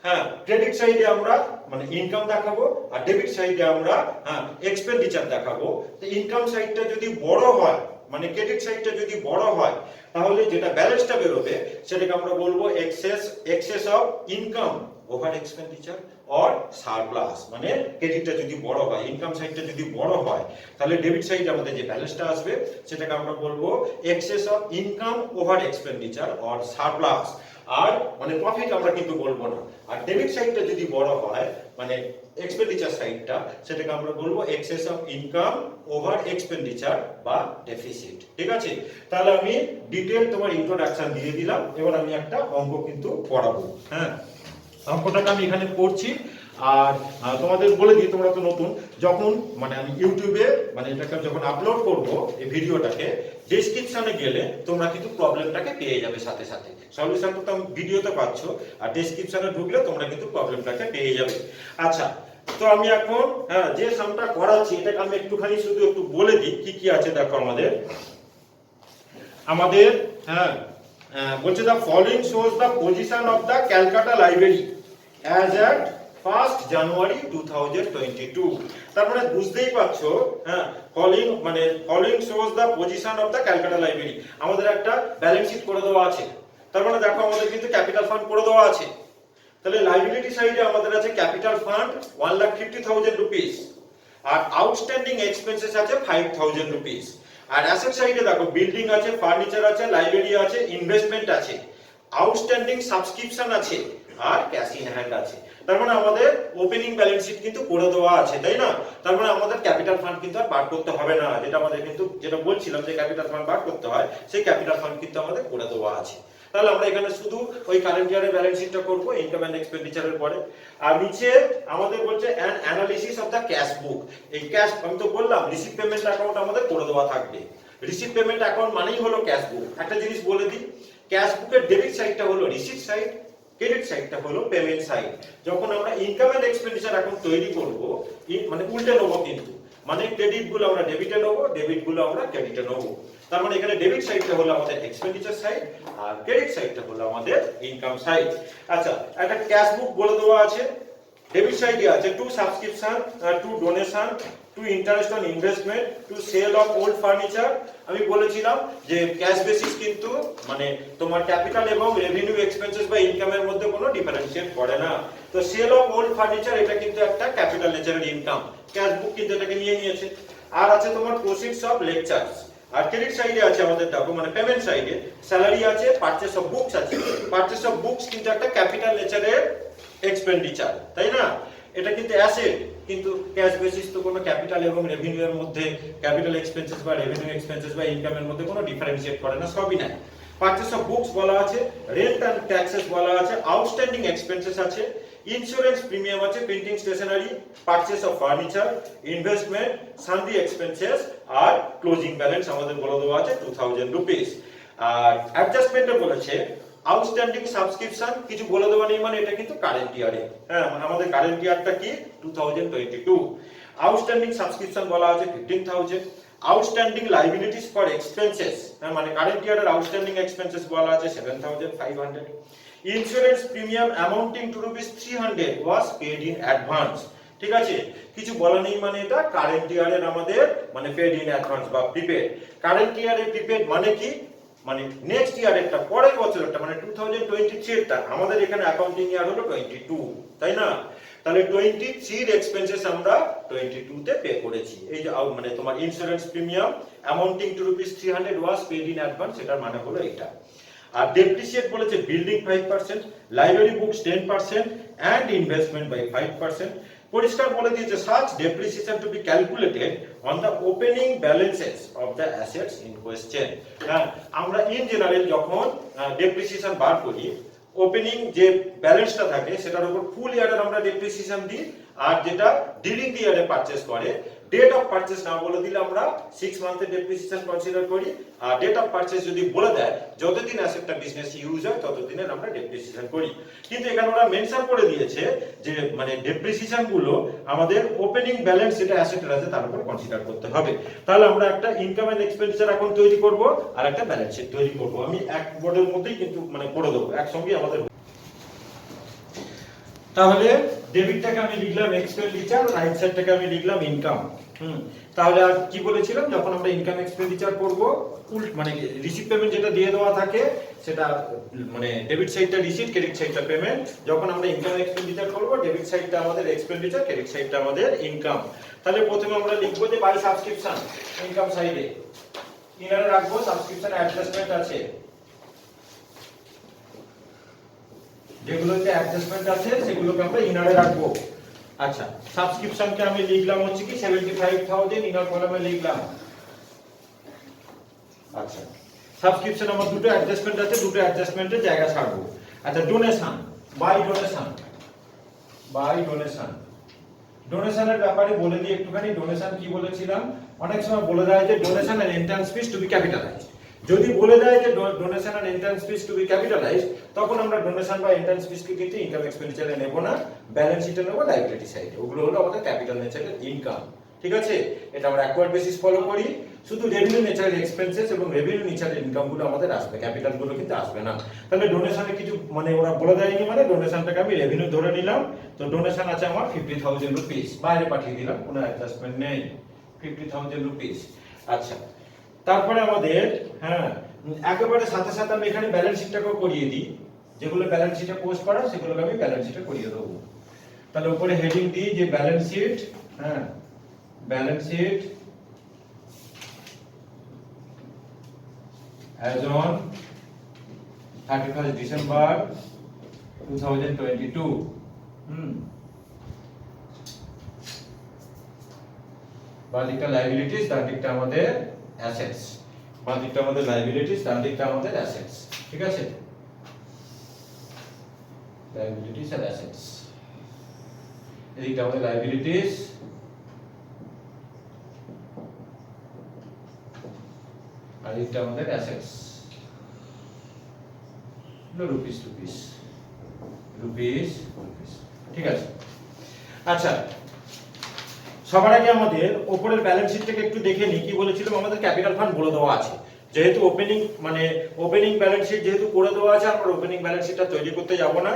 হ্যাঁ, ক্রেডিট সাইডে আমরা মানে ইনকাম দেখাবো আর ডেবিট সাইডে আমরা, হ্যাঁ, এক্সপেন্ডিচার দেখাবো। তো ইনকাম সাইডটা যদি বড় হয়, মানে ক্রেডিট সাইডটা যদি বড় হয়, তাহলে যেটা ব্যালেন্সটা বেরোবে সেটাকে আমরা বলবো excess of income over expenditure or surplus. মানে ক্রেডিটটা যদি বড় হয়, ইনকাম সাইডটা যদি বড় হয়, তাহলে ডেবিট সাইডে আমাদের যে ব্যালেন্সটা আসবে সেটাকে আমরা বলবো excess of income over expenditure or surplus. আর মানে প্রফিট আমরা কিন্তু বলবো না। আর ডেবিট সাইডটা যদি বড় হয়, মানে এক্সপেন্ডিচার সাইডটা, সেটাকে আমরা বলবো excess of income over expenditure বা ডেফিসিট, ঠিক আছে। তাহলে আমি ডিটেইল তোমার ইন্ট্রোডাকশন দিয়ে দিলাম, এবার আমি একটা অঙ্ক কিন্তু পড়াবো। হ্যাঁ, অঙ্কটাকে আমি এখানে পড়ছি আর তোমাদের বলে দিই, তোমরা তো নতুন, যখন মানে আমি ইউটিউবে মানে এটাকে যখন আপলোড করব এই ভিডিওটাকে, ডেসক্রিপশনে গেলে তোমরা কিন্তু প্রবলেমটাকে পেয়ে যাবে সাথে সাথে। সলিউশনটা তো ভিডিওতে পাচ্ছ, আর ডেসক্রিপশনে ঢুকলে তোমরা কিন্তু প্রবলেমটাকে পেয়ে যাবে। আচ্ছা, তো আমি এখন যে সামটা করাচ্ছি এটাকে আমি একটুখানি শুধু একটু বলে দিই কি কি আছে। দেখো আমাদের বলছে the following shows the position of the Calcutta library as at 1st জানুয়ারি 2022। তার মানে বুঝতেই পারছো following shows the position of the Calcutta library, আমাদের একটা ব্যালেন্স শিট করে দেওয়া আছে। তার মানে দেখো আমাদের কিন্তু ক্যাপিটাল ফান্ড করে দেওয়া আছে। তাহলে লাইবিলিটি সাইডে আমাদের আছে ক্যাপিটাল ফান্ড 1,50,000 রুপিস, আর আউটস্ট্যান্ডিং এক্সপেন্সেস আছে 5,000 রুপিস। আর অ্যাসেট সাইডে দেখো বিল্ডিং আছে, ফার্নিচার আছে, লাইব্রেরি আছে, ইনভেস্টমেন্ট আছে, আউটস্ট্যান্ডিং সাবস্ক্রিপশন আছে, আর ক্যাশ ইন হ্যান্ড আছে। তার মানে আমাদের ওপেনিং ব্যালেন্স শিট কিন্তু করে দেওয়া আছে, তাই না? তার মানে আমাদের ক্যাপিটাল ফান্ড কিন্তু আর বার করতে হবে না, যেটা বলছিলাম যে ক্যাপিটাল ফান্ড বার করতে হয়, সেই ক্যাপিটাল ফান্ড কিন্তু আমাদের করে দেওয়া আছে। তাহলে আমরা এখানে শুধু ওই কারেন্ট ইয়ারের ব্যালেন্স শিটটা করব ইনকাম এন্ড এক্সপেন্ডিচারের পরে। আর নিচে আমাদের বলছে an analysis of the cash বুক। এই ক্যাশ, আমি তো বললাম রিসিভ পেমেন্ট অ্যাকাউন্ট আমাদের করে দেওয়া থাকবে। রিসিভ পেমেন্ট অ্যাকাউন্ট মানেই হলো ক্যাশ বুক। একটা জিনিস বলে দিই, ক্যাশ বুকের ডেবিট সাইডটা হলো রিসিভ সাইড, ক্রেডিট সাইডটা হলো পেমেন্ট সাইড। যখন আমরা ইনকাম এন্ড এক্সপেন্ডিচার অ্যাকাউন্ট তৈরি করব, মানে উল্টে নেবো কিন্তু, মানে ক্রেডিট গুলো আমরা ডেবিটে নেবো, ডেবিট গুলো আমরা ক্রেডিটে নেবো। তার মানে এখানে ডেবিট সাইডটা হলো আমাদের এক্সপেন্ডিচার সাইড, আর ক্রেডিট সাইডটা হলো আমাদের ইনকাম সাইড। আচ্ছা, একটা ক্যাশ বুক বলে দেওয়া আছে। ডেবিট সাইডে আছে to subscription, to donation, to interest on investment, to sale of old furniture. আমি বলেছিলাম যে ক্যাশ বেসিস কিন্তু মানে তোমার ক্যাপিটাল এবং রেভিনিউ এক্সপেন্সেস বা ইনকামের মধ্যে কোনো ডিফারেন্সিয়েট করে না। তো সেল অফ ওল্ড ফার্নিচার এটা কিন্তু একটা ক্যাপিটাল নেচারের ইনকাম, ক্যাশ বুক কিন্তু এটাকে নিয়ে নিয়েছে। আর আছে তোমার প্রসিডস অফ লেকচারস। আর ক্রেডিট সাইডে আছে আমাদের দেখো মানে পেমেন্ট সাইডে স্যালারি আছে, পারচেজ অফ বুকস আছে। পারচেজ অফ বুকস কিন্তু একটা ক্যাপিটাল নেচারের এক্সপেন্ডিচার, তাই না? এটা কিন্তু অ্যাসেট, কিন্তু ক্যাশ বেসিস তো কোনো ক্যাপিটাল এবং রেভিনিউ এর মধ্যে, ক্যাপিটাল এক্সপেন্সেস বা রেভিনিউ এক্সপেন্সেস বা ইনকামের মধ্যে কোনো ডিফারেন্সিয়েট করে না, সবই নাই। পারচেজ অফ বুকস বলা আছে, রেন্ট এন্ড ট্যাক্সেস বলা আছে, আউটস্ট্যান্ডিং এক্সপেন্সেস আছে, ইন্স্যুরেন্স প্রিমিয়াম আছে, printing stationery, purchase of furniture, investment, sundry expenses, আর ক্লোজিং ব্যালেন্স আমাদের বলে দেওয়া আছে 2,000 রুপিস। আর অ্যাডজাস্টমেন্টে বলেছে আউটস্ট্যান্ডিং সাবস্ক্রিপশন, কিছু বলে দেওয়া নেই, মানে এটা কিন্তু কারেন্ট ইয়ারে, মানে আমাদের কারেন্ট ইয়ারটা কি 2022। আউটস্ট্যান্ডিং সাবস্ক্রিপশন বলা আছে 15,000। আউটস্ট্যান্ডিং লাইবিলিটিস ফর এক্সপেন্সেস, মানে কারেন্ট ইয়ারের আউটস্ট্যান্ডিং এক্সপেন্সেস বলা আছে 7,500। Insurance premium amounting to ₹300 was paid in advance. ঠিক আছে, কিছু বলা নেই, মানে এটা কারেন্ট ইয়ারের আমাদের মানে পেড ইন অ্যাডভান্স বা প্রিপেড। কারেন্ট ইয়ারের প্রিপেড মানে কি, মানে নেক্সট ইয়ারেরটা, পরের বছরেরটা, মানে 2023 এর আমাদের এখানে অ্যাকাউন্টিং ইয়ার হলো 22, তাই না? তাহলে 23 এর এক্সপেন্সেস আমরা 22 তে পে করেছি। এই যে মানে তোমার insurance premium amounting to ₹300 was paid in advance, এটার মানে হলো এটা। আর ডেপ্রিসিয়েট বলেছে building 5%, library books 10% and investment by 5%। পরিষ্কার বলে দিয়েছে such depreciation to be calculated on the opening balances of the assets in question। আমরা ইন জেনারেল যখন ডেপ্রিসিয়েশন বার করি, ওপেনিং যে ব্যালেন্সটা থাকে সেটার উপর ফুল ইয়ারের আমরা ডেপ্রিসিয়েশন দিই, আর যেটা ডিউরিং দি ইয়ারে পারচেজ করে ডেট অফ পারচেজ না বলে দিলে আমরা 6 মান্থের ডেপ্রিসিয়েশন কনসিডার করি। আর ডেট অফ পারচেজ যদি বলে দেয় যতদিন অ্যাসেটটা বিজনেস ইউজ হয় ততদিনের আমরা ডেপ্রিসিয়েশন করি। কিন্তু এখানে ওরা মেনশন করে দিয়েছে যে মানে ডেপ্রিসিয়েশন গুলো আমাদের ওপেনিং ব্যালেন্স যেটা অ্যাসেটের আছে তার উপর কনসিডার করতে হবে। তাহলে আমরা একটা ইনকাম এন্ড এক্সপেন্ডিচার অ্যাকাউন্ট তৈরি করব আর একটা ব্যালেন্স শিট তৈরি করব। আমি এক বোর্ডের মধ্যেই কিন্তু মানে করে দেবো একসঙ্গে আমাদের। তাহলে ডেবিটটাকে আমি লিখলাম এক্সপেন্ডিচার, রাইট সাইডটাকে আমি লিখলাম ইনকাম। তাহলে আর কি বলেছিলাম, যখন আমরা ইনকাম এক্সপেন্ডিচার করব মানে রিসিভ পেমেন্ট যেটা দিয়ে দেওয়া থাকে সেটা মানে ডেবিট সাইডটা রিসিভ, ক্রেডিট সাইডটা পেমেন্ট। যখন আমরা ইনকাম এক্সপেন্ডিচার করব ডেবিট সাইডটা আমাদের এক্সপেন্ডিচার, ক্রেডিট সাইডটা আমাদের ইনকাম। তাহলে প্রথমে আমরা লিখবো যে বাই সাবস্ক্রিপশন ইনকাম সাইডে ইনারে রাখবো সাবস্ক্রিপশন অ্যাডজাস্টমেন্ট আছে, যেগুলোতে অ্যাডজাস্টমেন্ট আছে সেগুলোকে আমরা ইনারে রাখবো। আচ্ছা, সাবস্ক্রিপশনকে আমি লিখলাম হচ্ছে কি 75,000, ইনার কলামে লিখলাম। আচ্ছা, সাবস্ক্রিপশন আমার দুটো অ্যাডজাস্টমেন্ট আছে, দুটো অ্যাডজাস্টমেন্টের জায়গা ছাড়বো। আচ্ছা, ডোনেশন, বাই ডোনেশন ডোনেশনের ব্যাপারে বলে দিই একটুখানি। ডোনেশন কি বলেছিলাম, অনেক সময় বলে দেয় যে donation and entrance fees to be capitalized. যদি বলে দেয় যে donation and entrance fees to be capitalized, তখন আমরা ডোনেশন বা এন্ট্রান্স ফিস কে কিন্তু ইনকাম এক্সপেন্ডিচারে নেব না, ব্যালেন্স শিটে নেব, লাইবিলিটি সাইডে। ওগুলো হলো আমাদের ক্যাপিটাল নেচারের ইনকাম, ঠিক আছে? এটা আমরা অ্যাকোয়ার্ড বেসিস ফলো করি। শুধু রেভিনিউ নেচারের এক্সপেন্সেস এবং রেভিনিউ নেচারের ইনকাম গুলো আমাদের আসবে, ক্যাপিটাল গুলো কিন্তু আসবে না। তাহলে ডোনেশনে কিছু মানে ওরা বলে দেয়নি, মানে ডোনেশনটাকে আমি রেভিনিউ ধরে নিলাম। তো ডোনেশন আছে আমার 50,000 রুপিস, বাইরে পাঠিয়ে দিলাম, কোনো অ্যাডজাস্টমেন্ট নেই, 50,000 রুপিস। আচ্ছা, তারপরে আমাদের একেবারে সাথে সাথে আমি এখানে ব্যালেন্স শিটটাকেও করিয়ে দিই। যেগুলো ব্যালেন্স শিটে পোস্ট করা সেগুলোকে আমি ব্যালেন্স শিটে করিয়ে দেবো। তাহলে উপরে হেডিং দিই যে balance sheet, balance sheet as on 31st December 2022। বাদিকটা লাইবিলিটিস, ডান দিকটা আমাদের অ্যাসেটস। বাদিকটা আমাদের লাইবিলিটিস, ডান দিকটা আমাদের অ্যাসেটস, ঠিক আছে? লাইবিলিটিস আর অ্যাসেটস, এদিকটা আমাদের লাইবিলিটিস, আর এটা আমাদের assets. Rupees rupees rupees rupees, ঠিক আছে? আচ্ছা, সবার আগে আমাদের উপরের ব্যালেন্স শিটটাকে একটু দেখে নিই। কি বলেছিলাম, আমাদের ক্যাপিটাল ফান্ড বলে দেওয়া আছে। যেহেতু ওপেনিং মানে ওপেনিং ব্যালেন্স শিট যেহেতু করে দেওয়া আছে, আমরা ওপেনিং ব্যালেন্স শিটটা তৈরি করতে যাব না।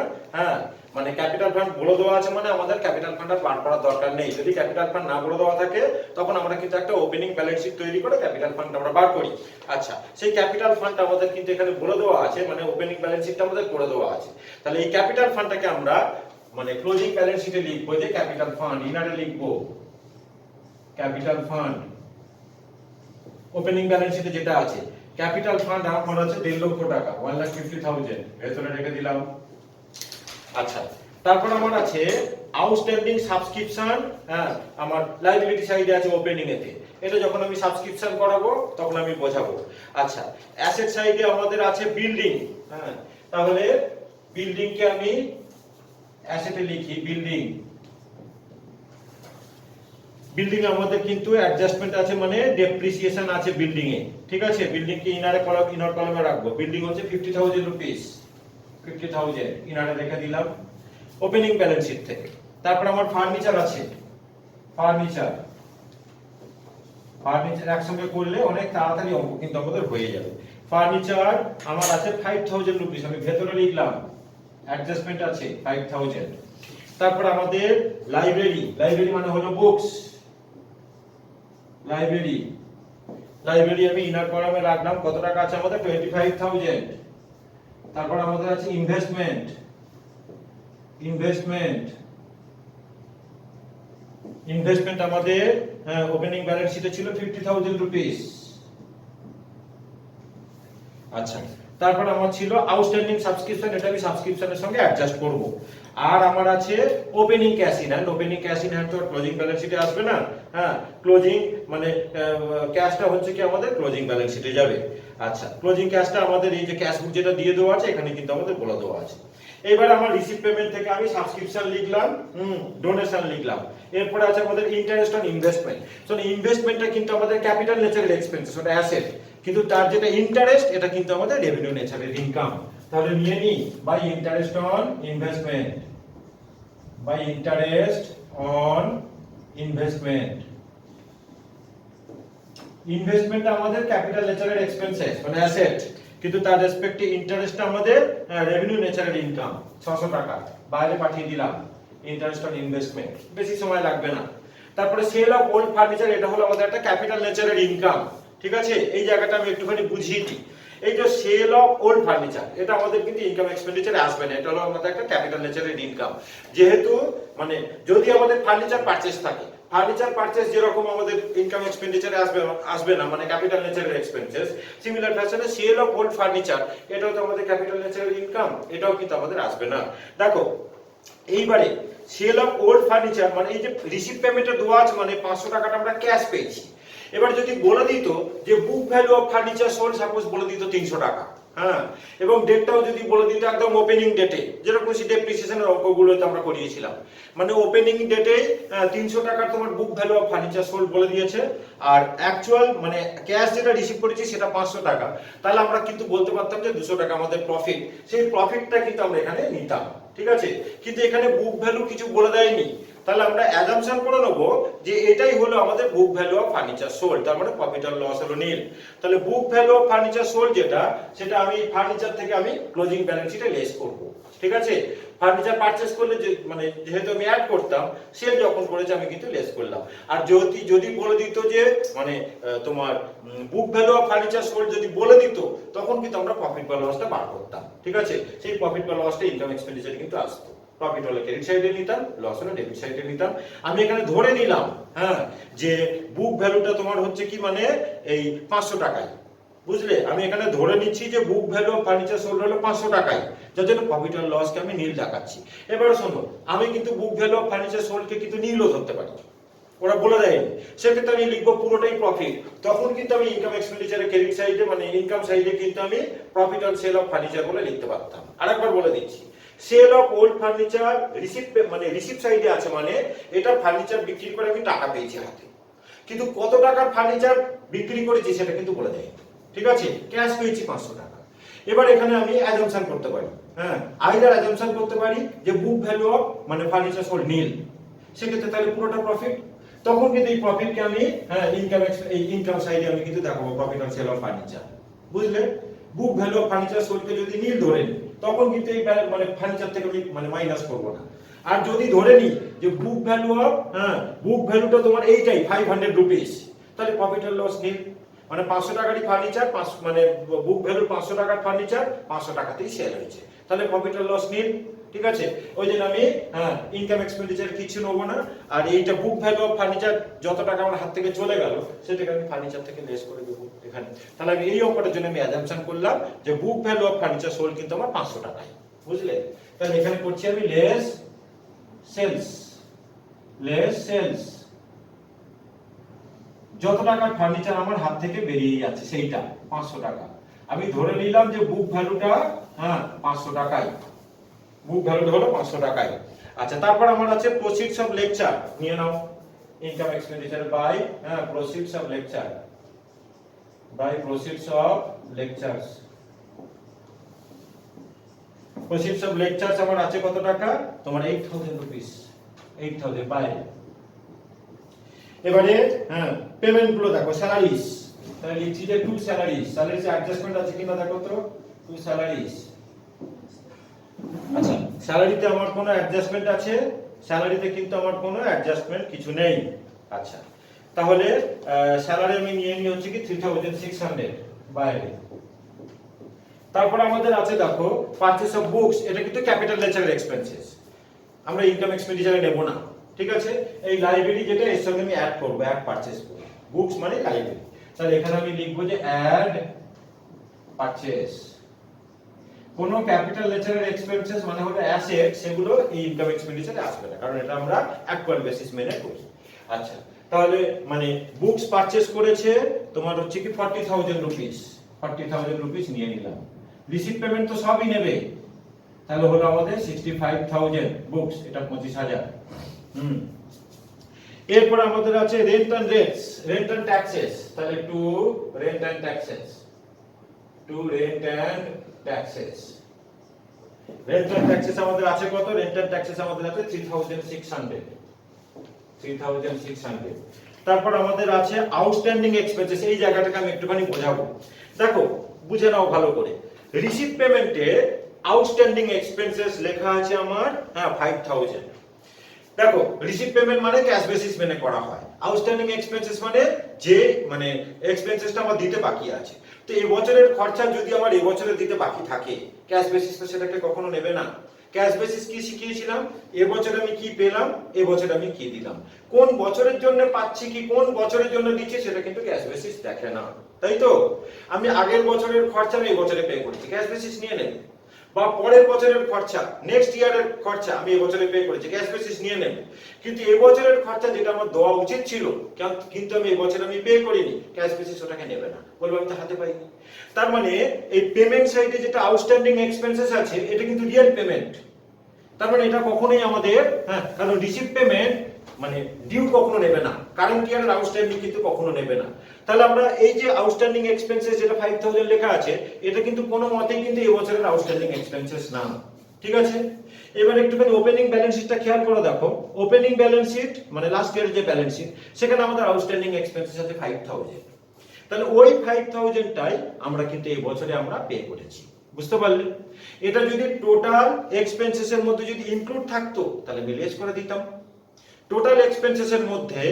মানে ক্যাপিটাল ফান্ড বলে দেওয়া আছে, মানে আমাদের ক্যাপিটাল ফান্ড আর বার করার দরকার নেই। যদি ক্যাপিটাল ফান্ড না বলে দেওয়া থাকে, তখন আমরা কিন্তু একটা ওপেনিং ব্যালেন্স শিট তৈরি করে ক্যাপিটাল ফান্ড আমরা বার করি। আচ্ছা, সেই ক্যাপিটাল ফান্ড আমাদের কিন্তু এখানে বলে দেওয়া আছে, মানে ওপেনিং ব্যালেন্স শিটটা আমাদের করে দেওয়া আছে। তাহলে এই ক্যাপিটাল ফান্ডটাকে আমরা মানে ক্লোজিং ব্যালেন্স শিটে লিখবো যে ক্যাপিটাল ফান্ড, ইনারে লিখবো ক্যাপিটাল ফান্ড। ওপেনিং ব্যালেন্স শিটে যেটা আছে ক্যাপিটাল ফান্ড আমার আছে 1.5 লক্ষ টাকা, 1,50,000 ভেতরে রেখে দিলাম। আচ্ছা, তারপর আমার আছে আউটস্ট্যান্ডিং সাবস্ক্রিপশন, আমার লাইবিলিটি সাইডে আছে ওপেনিং এতে। এটা যখন আমি সাবস্ক্রিপশন করাবো তখন আমি বোঝাবো। আচ্ছা, অ্যাসেট সাইডে আমাদের আছে বিল্ডিং, তাহলে বিল্ডিং কে আমি অ্যাসেটে লিখি বিল্ডিং। বিল্ডিং আমাদের কিন্তু অ্যাডজাস্টমেন্ট আছে, মানে ডেপ্রিসিয়েশন আছে বিল্ডিং এ, ঠিক আছে? বিল্ডিং কে ইনার কলামে রাখবো। বিল্ডিং হচ্ছে 50,000 রুপিস, 50,000 ইনারে রেখে দিলাম ওপেনিং ব্যালেন্স শিট থেকে। তারপর আমার ফার্নিচার আছে, ফার্নিচার একসঙ্গে করলে অনেক তাড়াতাড়ি অঙ্ক কিন্তু আমাদের হয়ে যাবে। ফার্নিচার আমার আছে 5,000 রুপিস, আমি ভেতরে লিখলাম, অ্যাডজাস্টমেন্ট আছে 5,000। তারপর আমাদের লাইব্রেরি, লাইব্রেরি মানে হলো বুকস, লাইব্রেরি আমি ইনার কলামে রাখলাম। কত টাকা আছে আমাদের? 25,000। তারপর আমাদের আছে ইনভেস্টমেন্ট, ইনভেস্টমেন্ট আমাদের ওপেনিং ব্যালেন্স শিটে ছিল 50,000 রুপিস। আচ্ছা, তারপর আমার ছিল আউটস্ট্যান্ডিং সাবস্ক্রিপশন, এটা আমি সাবস্ক্রিপশনের সঙ্গে অ্যাডজাস্ট করব। আর আমার আছে opening cash in hand. Opening cash in hand তো ক্লোজিং ব্যালেন্স শিটে আসবে না, ক্লোজিং মানে ক্যাশটা হচ্ছে কি আমাদের ক্লোজিং ব্যালেন্স শিটে যাবে। আচ্ছা, ক্লোজিং ক্যাশটা আমাদের এই যে ক্যাশ বুক যেটা দিয়ে দেওয়া আছে এখানে কিন্তু আমাদের বলে দেওয়া আছে। এবার আমার রিসিভ পেমেন্ট থেকে আমি সাবস্ক্রিপশন লিখলাম, ডোনেশন লিখলাম। এরপরে আছে আমাদের ইন্টারেস্ট অন ইনভেস্টমেন্ট। সো ইনভেস্টমেন্টটা কিন্তু আমাদের ক্যাপিটাল নেচারের এক্সপেন্সেস, ওটা অ্যাসেট, কিন্তু তার যেটা ইন্টারেস্ট এটা কিন্তু আমাদের রেভিনিউ নেচারের ইনকাম। তাহলে নিয়ে নিই by interest on investment, by interest on investment. Investment আমাদের ক্যাপিটাল নেচারের এক্সপেন্সেস মানে অ্যাসেট, কিন্তু তার রেসপেক্টে ইন্টারেস্টটা আমাদের রেভিনিউ নেচারের ইনকাম। 600 টাকা বাইরে পাঠিয়ে দিলাম, ইন্টারেস্ট অন ইনভেস্টমেন্ট, বেশি সময় লাগবে না। তারপরে সেল অফ ওল্ড ফার্নিচার, এটা হলো আমাদের একটা ক্যাপিটাল নেচারের ইনকাম, ঠিক আছে? এই জায়গাটা আমি একটুখানি বুঝিয়ে দিই। এই যে সেল অফ ওল্ড ফার্নিচার, এটা আমাদের কিন্তু ইনকাম এক্সপেন্ডিচারে আসবে না, এটা হলো আমাদের একটা ক্যাপিটাল নেচারের ইনকাম। যেহেতু মানে যদি আমাদের ফার্নিচার পারচেজ থাকে, ফার্নিচার পারচেজ যেরকম আমাদের ইনকাম এক্সপেন্ডিচারে আসবে না, মানে ক্যাপিটাল নেচারের এক্সপেন্সেস, সিমিলার ফ্যাশনে সেল অফ ওল্ড ফার্নিচার এটাও তো আমাদের ক্যাপিটাল নেচারের ইনকাম, এটাও কিন্তু আমাদের আসবে না। দেখো এইবারে সেল অফ ওল্ড ফার্নিচার মানে এই যে রিসিভ পেমেন্টে দেওয়া আছে, মানে 500 টাকাটা আমরা ক্যাশ পেয়েছি। এবার যদি বলে দিত যে book value of furniture sold, suppose বলে দিত 300 টাকা, হ্যাঁ, এবং ডেটটাও যদি বলে দিত একদম ওপেনিং ডেটে, যেরকম ডেপ্রিসিয়েশনের অঙ্কগুলোতে আমরা করিয়েছিলাম, মানে ওপেনিং ডেটে 300 টাকার তোমার book value of furniture sold বলে দিয়েছে, আর অ্যাকচুয়াল মানে ক্যাশ যেটা রিসিভ করেছি সেটা 500 টাকা, তাহলে আমরা কিন্তু বলতে পারতাম যে 200 টাকা আমাদের প্রফিট, সেই প্রফিটটা কিন্তু আমরা এখানে নিতাম, ঠিক আছে। কিন্তু এখানে বুক ভ্যালু কিছু বলে দেয়নি, তাহলে আমরা অ্যাজাম্পশন করে নেব যে এটাই হলো আমাদের book value of furniture sold, তার মানে প্রফিট আর লস হলো নীল। তাহলে book value of furniture sold যেটা, সেটা আমি ফার্নিচার থেকে আমি ক্লোজিং ব্যালেন্স শিটে লেস করব, ঠিক আছে। ফার্নিচার পারচেজ করলে যে মানে যেহেতু আমি অ্যাড করতাম, সেল যখন করেছে আমি কিন্তু লেস করলাম। আর যদি বলে দিত যে মানে তোমার book value of furniture sold যদি বলে দিত, তখন কিন্তু আমরা প্রফিট বা লসটা বার করতাম, ঠিক আছে। সেই প্রফিট বা লসটা ইনকাম এক্সপেন্ডিচারে কিন্তু আসতো। প্রফিট হলে ক্রেডিট সাইডে নিতাম, লস হলে ডেবিট সাইডে নিতাম। আমি এখানে ধরে নিলাম হ্যাঁ যে বুক ভ্যালুটা তোমার হচ্ছে কি মানে এই 500 টাকায়, বুঝলে। আমি এখানে ধরে নিচ্ছি যে book value of furniture sold হলো 500 টাকায়, যার জন্য প্রফিট আর লসকে আমি নীল দেখাচ্ছি। এবারে শোনো, আমি কিন্তু বুক ভ্যালু অফ ফার্নিচার সোল্ডকে কিন্তু নীলও ধরতে পারি, ওরা বলে দেয়নি, সেক্ষেত্রে আমি লিখবো পুরোটাই প্রফিট। তখন কিন্তু আমি ইনকাম এক্সপেন্ডিচারের ক্রেডিট সাইডে মানে ইনকাম সাইডে কিন্তু আমি profit on sale of furniture বলে লিখতে পারতাম। আরেকবার বলে দিচ্ছি, sale of old furniture receipt সাইডে আছে, মানে এটা ফার্নিচার বিক্রি করে আমি টাকা পেয়েছি হাতে, কিন্তু কত টাকার ফার্নিচার বিক্রি করেছি সেটা কিন্তু বলে দেয়নি, ঠিক আছে। ক্যাশ পেয়েছি 500 টাকা। এবার এখানে আমি অ্যাজাম্পশন করতে পারি, হ্যাঁ আইদার অ্যাজাম্পশন করতে পারি যে বুক ভ্যালু অফ মানে ফার্নিচার সোল্ড নীল, সেক্ষেত্রে তাহলে পুরোটা প্রফিট। তখন কিন্তু এই প্রফিটকে আমি হ্যাঁ ইনকাম সাইডে আমি কিন্তু দেখাবো profit on sale of furniture, বুঝলে। বুক ভ্যালু অফ ফার্নিচার সোল্ডকে যদি নীল ধরে নিই, তখন কিন্তু এই মানে ফার্নিচার থেকে আমি মানে মাইনাস করব না। আর যদি ধরে নিই যে বুক ভ্যালু অফ বুক ভ্যালুটা তোমার এইটাই 500 রুপিস, তাহলে প্রফিট আর লস নীল, মানে 500 টাকারই ফার্নিচার মানে বুক ভ্যালু 500 টাকার ফার্নিচার 500 টাকাতেই সেল হয়েছে, তাহলে প্রফিট আর লস নীল, ঠিক আছে। ওই জন্য আমি ইনকাম এক্সপেন্ডিচার কিছু নেব না। আর এইটা বুক ভ্যালু অফ ফার্নিচার যত টাকা আমার হাত থেকে চলে গেল সেটাকে আমি ফার্নিচার থেকে লেস করে দেবো এখানে। তাহলে আমি এই অঙ্কটার জন্য আমি অ্যাজাম্পশন করলাম যে book value of furniture sold কিন্তু আমার 500 টাকায়, বুঝলে। তাহলে এখানে করছি আমি লেস সেলস, যত টাকার ফার্নিচার আমার হাত থেকে বেরিয়ে যাচ্ছে সেইটা 500 টাকা। আমি ধরে নিলাম যে বুক ভ্যালুটা 500 টাকায়, বুক ভ্যালুটা হলো 500 টাকায়। আচ্ছা, তারপর আমার আছে প্রসিডস অফ লেকচার, নিয়ে নাও income expenditure by proceeds of lecture, proceeds of lectures আমার আছে কত টাকা, তোমার 8000 রুপিস, 8000 বাই। এবারে পেমেন্ট গুলো দেখো, স্যালারিজ, তাহলে লিখছি যে টু স্যালারিজ অ্যাডজাস্টমেন্ট আছে কিনা দেখো তো, টু স্যালারিজ। আচ্ছা, স্যালারিতে আমার কোনো অ্যাডজাস্টমেন্ট আছে, স্যালারিতে কিন্তু আমার কোনো অ্যাডজাস্টমেন্ট কিছু নেই। আচ্ছা, তাহলে স্যালারি আমি নিয়ে নিই হচ্ছে কি 3600 বাইরে। তারপর আমাদের আছে দেখো পারচেজ অফ বুকস, এটা কিন্তু ক্যাপিটাল লেচারের এক্সপেন্সেস, আমরা ইনকাম এক্সপেন্ডিচারে নেব না, ঠিক আছে। এই লাইব্রেরি যেটা এর সঙ্গে আমি অ্যাড করব, অ্যাড পারচেজ করব, বুকস মানে লাইব্রেরি। তাহলে এখানে আমি লিখব যে অ্যাড পারচেজ। কোন ক্যাপিটাল লেচারের এক্সপেন্সেস মানে হলো অ্যাসেট, সেগুলো এই ইনকাম এক্সপেন্ডিচারে আসবে না, কারণ এটা আমরা অ্যাকচুয়াল বেসিস মেনে করি। আচ্ছা, তাহলে মানে বুকস পারচেজ করেছে তোমার হচ্ছে কি 40000 রুপিস, 40000 রুপিস নিয়ে নিলাম। রিসিভ পেমেন্ট তো সবই নেবে, তাহলে হলো আমাদের 65000 বুকস, এটা 25000। এরপর আমাদের আছে রেন্ট এন্ড ট্যাক্সেস, তাহলে to rent and taxes, rent and taxes আমাদের আছে কত, রেন্ট এন্ড ট্যাক্সেস আমাদের আছে 3600। তারপর আমাদের আছে আউটস্ট্যান্ডিং এক্সপেন্সেস, এই জায়গাটাকে আমি একটুখানি বোঝাবো। দেখো বুঝে নাও ভালো করে, রিসিভ পেমেন্টে আউটস্ট্যান্ডিং এক্সপেন্সেস লেখা আছে আমার 5000। দেখো রিসিভ পেমেন্ট মানে ক্যাশ বেসিস মেনে করা হয়, আউটস্ট্যান্ডিং এক্সপেন্সেস মানে যে মানে এক্সপেন্সেসটা আমার দিতে বাকি আছে। তো এই বছরের খরচা যদি আমার এই বছরে দিতে বাকি থাকে, ক্যাশ বেসিস তো সেটাকে কখনো নেবে না। ক্যাশ বেসিস কি শিখিয়েছিলাম, এবছর আমি কি পেলাম, এবছর আমি কি দিলাম, কোন বছরের জন্য পাচ্ছি কি কোন বছরের জন্য দিচ্ছি সেটা কিন্তু ক্যাশ বেসিস দেখে না, তাই তো। আমি আগের বছরের খরচা আমি এই বছরে পে করছি, ক্যাশ বেসিস নিয়ে নেবে। বা পরের বছরের খরচা, নেক্সট ইয়ারের খরচা আমি এবছরে পে করেছি, ক্যাশ বেসিস নিয়ে নেব। কিন্তু এবছরের খরচা যেটা আমার দেওয়া উচিত ছিল কিন্তু আমি এবছর আমি পে করিনি, ক্যাশ বেসিস ওটাকে নেবে না, বলবো আমি তো হাতে পাইনি। তার মানে এই পেমেন্ট সাইডে যেটা আউটস্ট্যান্ডিং এক্সপেন্সেস আছে এটা কিন্তু রিয়েল পেমেন্ট। তার মানে এটা কখনোই আমাদের, কারণ রিসিভ পেমেন্ট মানে ডিউ কখনো নেবে না, কারেন্ট ইয়ারের আউটস্ট্যান্ডিং কিন্তু কখনো নেবে না। তাহলে আমরা এই যে আউটস্ট্যান্ডিং এক্সপেন্সেস যেটা 5000 লেখা আছে, এটা কিন্তু কোনো মতেই কিন্তু এই বছরের আউটস্ট্যান্ডিং এক্সপেন্সেস না, ঠিক আছে। এবার একটুখানি ওপেনিং ব্যালেন্স শিটটা খেয়াল করে দেখো। ওপেনিং ব্যালেন্স শিট মানে লাস্ট ইয়ারের যে ব্যালেন্স শিট, সেখানে আমাদের আউটস্ট্যান্ডিং এক্সপেন্সেস আছে 5000। তাহলে ওই 5000টাই আমরা কিন্তু এই বছরে আমরা পে করেছি, বুঝতে পারলে? এটা যদি টোটাল এক্সপেন্সেস এর মধ্যে যদি ইনক্লুড থাকতো তাহলে আমি লেস করে দিতাম। টোটাল এক্সপেন্সেস এর মধ্যে